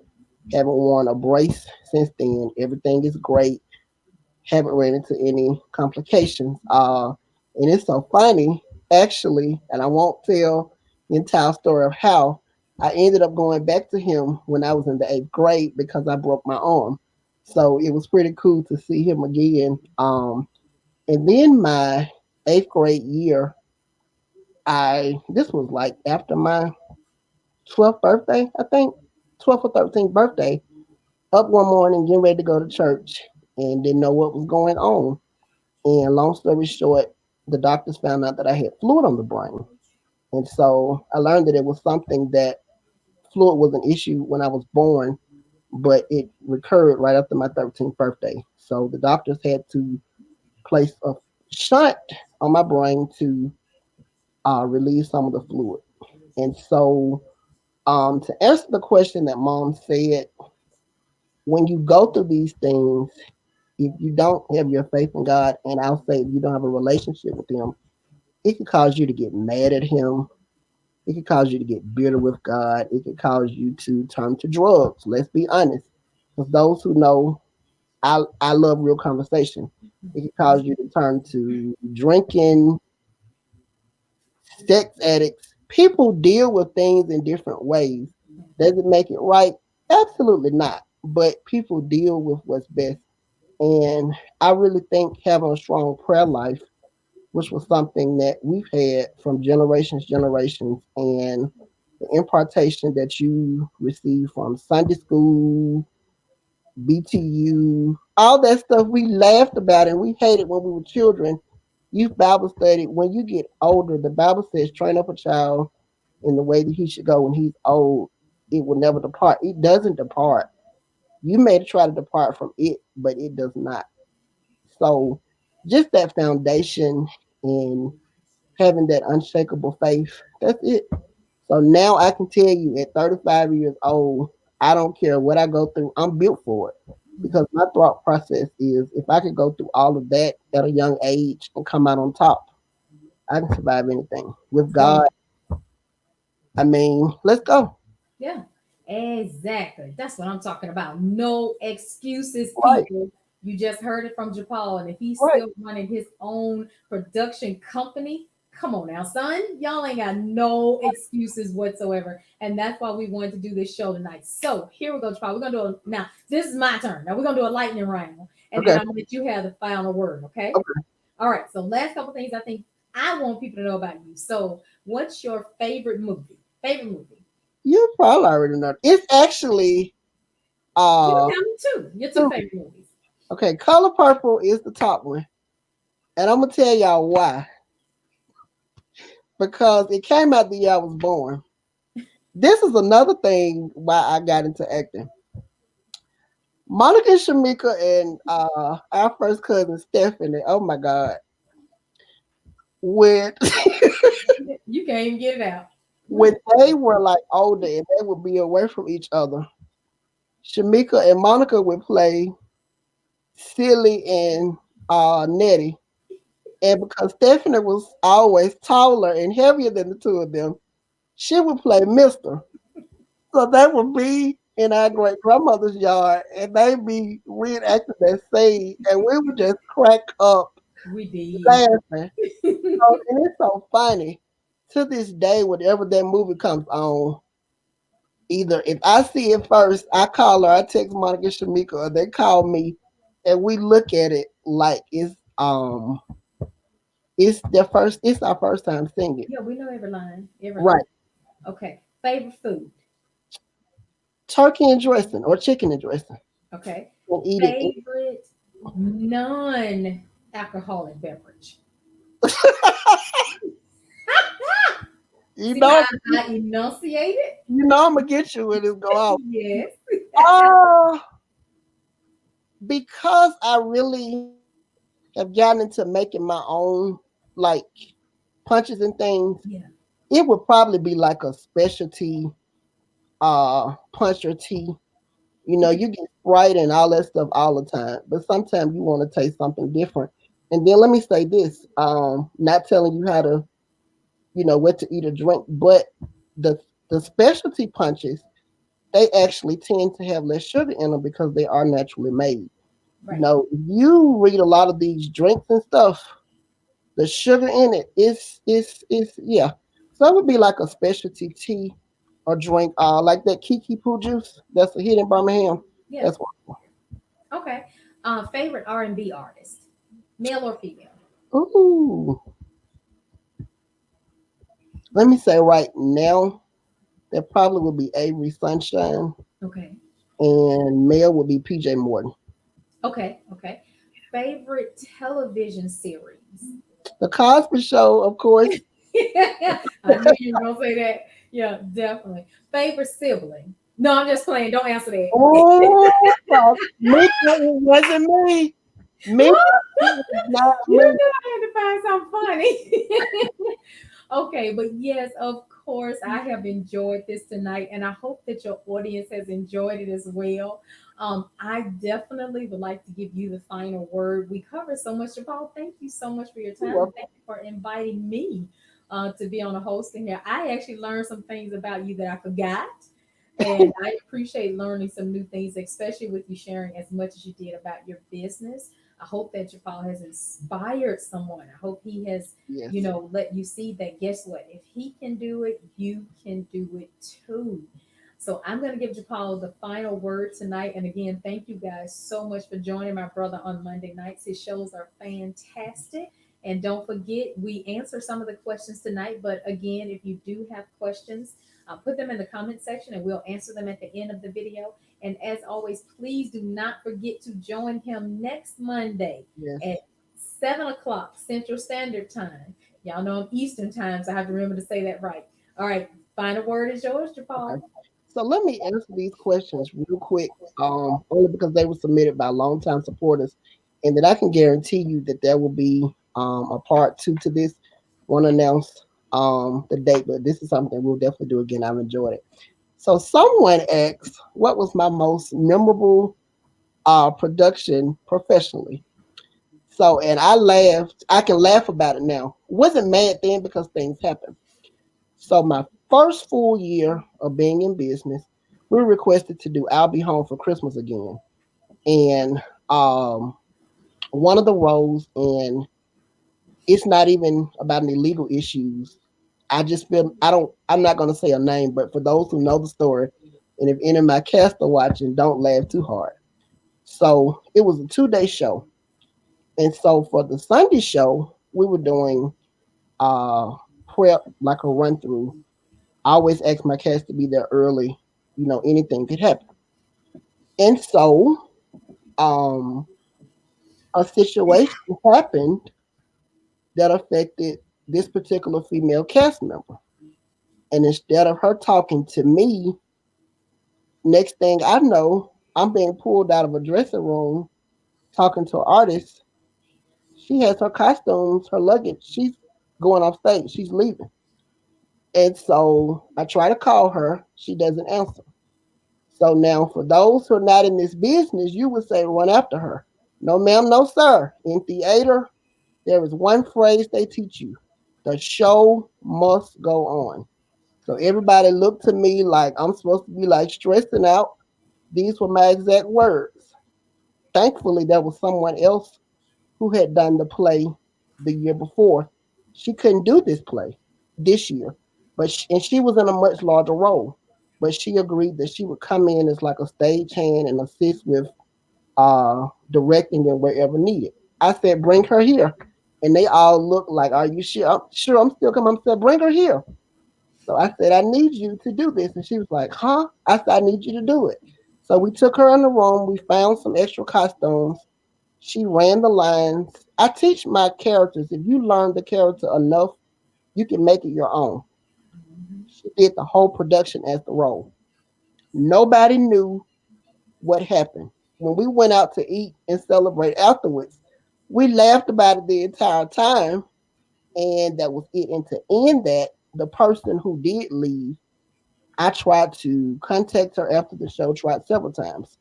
Haven't worn a brace since then. Everything is great. Haven't ran into any complications. And it's so funny, actually, and I won't tell the entire story of how I ended up going back to him when I was in the eighth grade because I broke my arm. So it was pretty cool to see him again. And then my eighth grade year, this was like after my 12th birthday, I think, 12th or 13th birthday. Up one morning, getting ready to go to church, and didn't know what was going on. And long story short, the doctors found out that I had fluid on the brain, and so I learned that it was something that fluid was an issue when I was born, but it recurred right after my 13th birthday. So the doctors had to place a shunt on my brain to relieve some of the fluid. And so, to answer the question that mom said, when you go through these things, if you don't have your faith in God, and I'll say if you don't have a relationship with Him, it could cause you to get mad at Him. It could cause you to get bitter with God. It could cause you to turn to drugs. Let's be honest. For those who know, I love real conversation. It could cause you to turn to drinking, sex addicts. People deal with things in different ways. Does it make it right? Absolutely not. But people deal with what's best. And I really think having a strong prayer life, which was something that we've had from generations, and the impartation that you receive from Sunday school, BTU, all that stuff we laughed about and we hated when we were children. Youth Bible study, when you get older, the Bible says, train up a child in the way that he should go when he's old. It will never depart. It doesn't depart. You may try to depart from it, but it does not. So, just that foundation and having that unshakable faith, that's it. So now I can tell you at 35 years old, I don't care what I go through, I'm built for it. Because my thought process is if I could go through all of that at a young age and come out on top, I can survive anything. With So God, I mean, let's go. yeah, exactly. That's what I'm talking about. No excuses, Right, people. You just heard it from JaPaul, and if he's right. still running his own production company, come on now, son. Y'all ain't got no excuses whatsoever. And that's why we wanted to do this show tonight. So here we go, JaPaul. We're gonna do a now. This is my turn. Now we're gonna do a lightning round, and then Okay, I'm gonna let you have the final word, okay? okay. All right. So last couple things I think I want people to know about you. So what's your favorite movie? Favorite movie? You probably already know. It's actually You can uh tell me two. Your two two. favorite movies. Okay, Color Purple is the top one. And I'm gonna tell y'all why. Because it came out the year I was born. This is another thing why I got into acting. Monica and Shamika and our first cousin Stephanie, oh my God. When You can't even get it out. when they were like older and they would be away from each other, Shamika and Monica would play Silly and Nettie. And because Stephanie was always taller and heavier than the two of them, she would play Mister. So they would be in our great grandmother's yard and they be reenacting that scene and we would just crack up We did. laughing. So, and it's so funny. To this day, whenever that movie comes on, either if I see it first, I call her, I text Monica Shamika, or they call me, and we look at it like it's our first time seeing it. Yeah, we know every line. Every line. Right. Okay. Favorite food. Turkey and dressing or chicken and dressing. Okay. And eat it. Favorite non-alcoholic beverage. You See know, how I enunciated? I'm gonna get you when it's go out. Yes. Uh because I really have gotten into making my own like punches and things, Yeah. it would probably be like a specialty punch or tea. You know, you get Sprite and all that stuff all the time, but sometimes you want to taste something different. And then let me say this: not telling you how to, what to eat or drink, but the the specialty punches they actually tend to have less sugar in them because they are naturally made. You Right. know, you read a lot of these drinks and stuff, the sugar in it is yeah. So it would be like a specialty tea or drink, like that Kiki Poo juice that's a hit in Birmingham. Yeah. That's what. Okay. Favorite R&B artist, male or female? Ooh, let me say right now that probably would be Avery Sunshine, Okay. and male would be PJ Morton. Okay. Okay. Favorite television series? The Cosby Show, of course. I knew you were gonna say that. Yeah, definitely. Favorite sibling? No, I'm just playing. Don't answer that. Oh, no, Mika, it wasn't me. Mika, it was not You me. knew I had to find something funny. Okay, but yes, of course, I have enjoyed this tonight, and I hope that your audience has enjoyed it as well. I definitely would like to give you the final word. We covered so much. Paul, thank you so much for your You're time, and welcome. thank you for inviting me to be on a hosting here. I actually learned some things about you that I forgot. And I appreciate learning some new things, especially with you sharing as much as you did about your business. I hope that JaPaul has inspired someone. I hope he has, Yes, let you see that guess what? If he can do it, you can do it too. So I'm going to give JaPaul the final word tonight. And again, thank you guys so much for joining my brother on Monday nights. His shows are fantastic. And don't forget, we answer some of the questions tonight. But again, if you do have questions, put them in the comment section and we'll answer them at the end of the video. And as always, please do not forget to join him next Monday yes. at 7 o'clock Central Standard Time. Y'all know I'm Eastern Time, so I have to remember to say that right. All right, final word is yours, Okay. JaPaul. So let me answer these questions real quick, only because they were submitted by longtime supporters, and that I can guarantee you that there will be a part two to this. Want to announce the date, but this is something we'll definitely do again. I've enjoyed it. So someone asked, what was my most memorable production professionally? So, and I laughed. I can laugh about it now. Wasn't mad then because things happen. So my first full year of being in business, we were requested to do I'll Be Home for Christmas again. And one of the roles, and it's not even about any legal issues. I just feel I'm not gonna say a name, but for those who know the story, and if any of my cast are watching, don't laugh too hard. So it was a 2 day show. And so for the Sunday show, we were doing uh prep like a run through. I always ask my cast to be there early. Anything could happen. And so, um, a situation happened that affected this particular female cast member. And instead of her talking to me, next thing I know, I'm being pulled out of a dressing room talking to an artist. She has her costumes, her luggage. She's going off stage. She's leaving. And so I try to call her. She doesn't answer. So now, for those who are not in this business, you would say run after her. No, ma'am, no, sir. In theater, there is one phrase they teach you: the show must go on. So everybody looked to me like I'm supposed to be like stressing out. These were my exact words. Thankfully, there was someone else who had done the play the year before. She couldn't do this play this year, and she was in a much larger role. But she agreed that she would come in as like a stagehand and assist with directing and wherever needed. I said, bring her here. And they all looked like, are you sure? I'm sure I'm still coming. I said, bring her here. So I said, I need you to do this. And she was like, huh? I said, I need you to do it. So we took her in the room. We found some extra costumes. She ran the lines. I teach my characters, if you learn the character enough, you can make it your own. She did the whole production as the role. Nobody knew what happened. When we went out to eat and celebrate afterwards, we laughed about it the entire time, and that was it. And to end that, the person who did leave, I tried to contact her after the show, tried several times.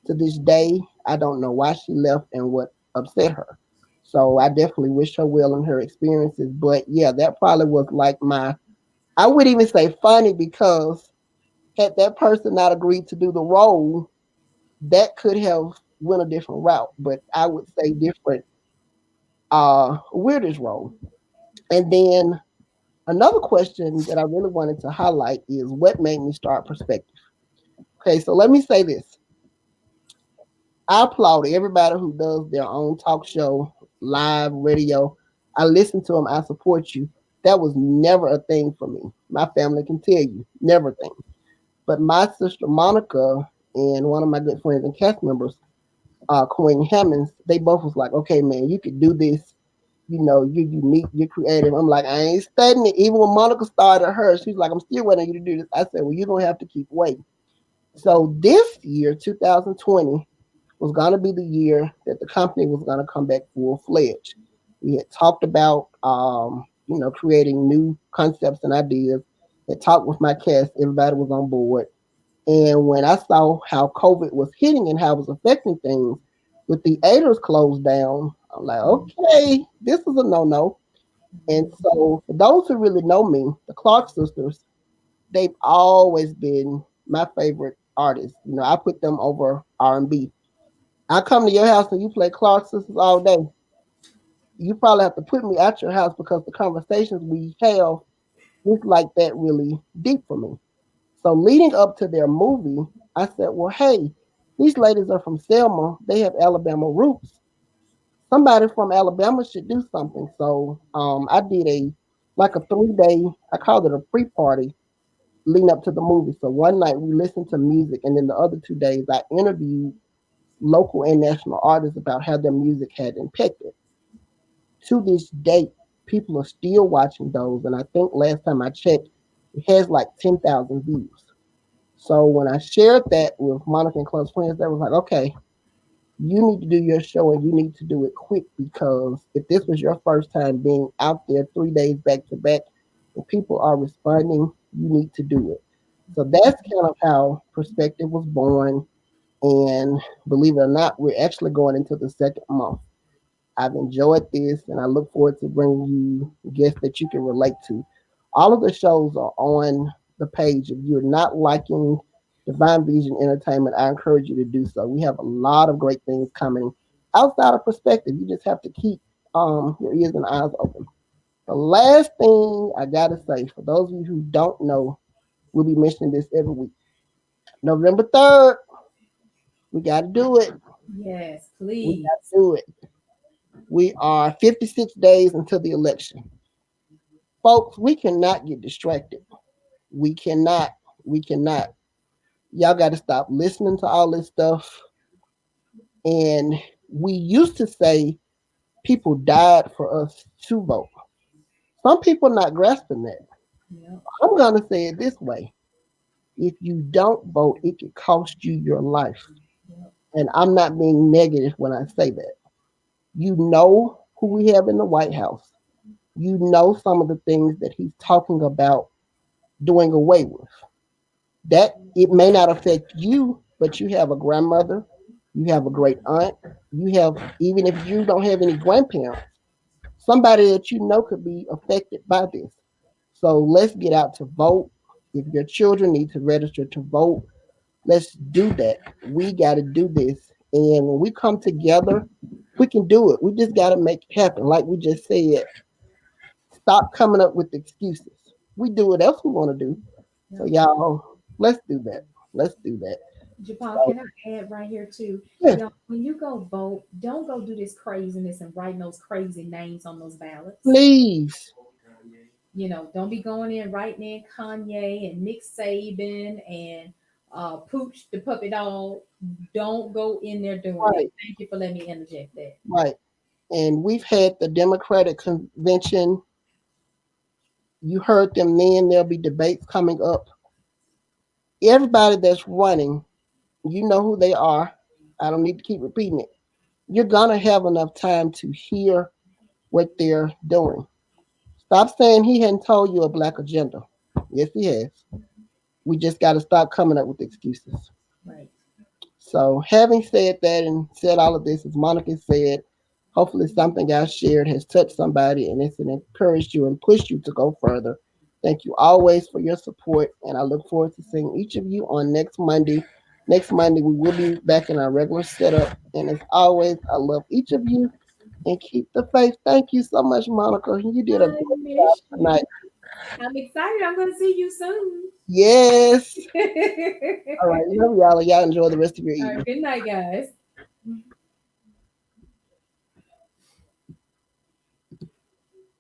To this day, I don't know why she left and what upset her. So I definitely wish her well in her experiences. But yeah, that probably was like I would even say funny, because had that person not agreed to do the role, that could have went a different route. But I would say different weirdest role. And then another question that I really wanted to highlight is what made me start perspective. Okay, so let me say this. I applaud everybody who does their own talk show, live radio. I listen to them. I support you. That was never a thing for me. My family can tell you, never a thing. But my sister Monica and one of my good friends and cast members, Quinn Hammonds, they both was like, okay, man, you could do this. you're unique, you're creative. I'm like, I ain't studying it. Even when Monica started hers, she's like, I'm still waiting on you to do this. I said, well, you're gonna have to keep waiting. So this year, 2020, was gonna be the year that the company was gonna come back full fledged. We had talked about creating new concepts and ideas. Had talked with my cast, everybody was on board. And when I saw how COVID was hitting and how it was affecting things, with the theaters closed down, I'm like, okay, this is a no-no. And so, for those who really know me, the Clark sisters, they've always been my favorite artists. I put them over R&B. I come to your house and you play Clark sisters all day. You probably have to put me at your house because the conversations we have is like that really deep for me. So leading up to their movie, I said, well, hey, these ladies are from Selma. They have Alabama roots. Somebody from Alabama should do something. So I did a 3 day, I called it a pre-party leading up to the movie. So one night we listened to music, and then the other 2 days I interviewed local and national artists about how their music had impacted. To this date, people are still watching those, and I think last time I checked, it has like 10,000 views. So when I shared that with Monica and close friends, they was like, okay, you need to do your show and you need to do it quick because if this was your first time being out there 3 days back to back and people are responding, you need to do it. So that's kind of how Perspective was born. And believe it or not, we're actually going into the second month. I've enjoyed this and I look forward to bringing you guests that you can relate to. All of the shows are on the page. If you're not liking Divine Vision Entertainment, I encourage you to do so. We have a lot of great things coming outside of Perspective. You just have to keep your ears and eyes open. The last thing I got to say, for those of you who don't know, we'll be mentioning this every week. November 3rd, we got to do it. Yes, We got to please. do it. We are 56 days until the election. Folks, we cannot get distracted. We cannot. We cannot. Y'all got to stop listening to all this stuff. And we used to say people died for us to vote. Some people not grasping that. Yep. I'm going to say it this way. If you don't vote, it could cost you your life. Yep. And I'm not being negative when I say that. You know who we have in the White House. You know some of the things that he's talking about doing away with. That it may not affect you, but you have a grandmother, you have a great aunt, you have, even if you don't have any grandparents, somebody that you know could be affected by this. So let's get out to vote. If your children need to register to vote, let's do that. We got to do this. And when we come together, we can do it. We just got to make it happen. Like we just said, stop coming up with excuses. We do what else we want to do. So, Yep. y'all, let's do that. Let's do that. JaPaul, So, can I add right here too? yeah, Y'all, when you go vote, don't go do this craziness and writing those crazy names on those ballots. please. Don't be going in writing in Kanye and Nick Saban and Pooch the puppy dog. Don't go in there doing that. Right, Thank you for letting me interject that. right. And we've had the Democratic convention. You heard them then. There'll be debates coming up. Everybody that's running, you know who they are. I don't need to keep repeating it. You're going to have enough time to hear what they're doing. Stop saying he hadn't told you a black agenda. Yes, he has. We just got to stop coming up with excuses. Right. So, having said that and said all of this, as Monica said, hopefully something I shared has touched somebody and it's encouraged you and pushed you to go further. Thank you always for your support, and I look forward to seeing each of you on next Monday. Next Monday, we will be back in our regular setup. And as always, I love each of you and keep the faith. Thank you so much, Monica. You did a I great job miss tonight. you. I'm excited. I'm going to see you soon. Yes. All All right. Love y'all. Y'all enjoy the rest of your right. evening. Good night, guys.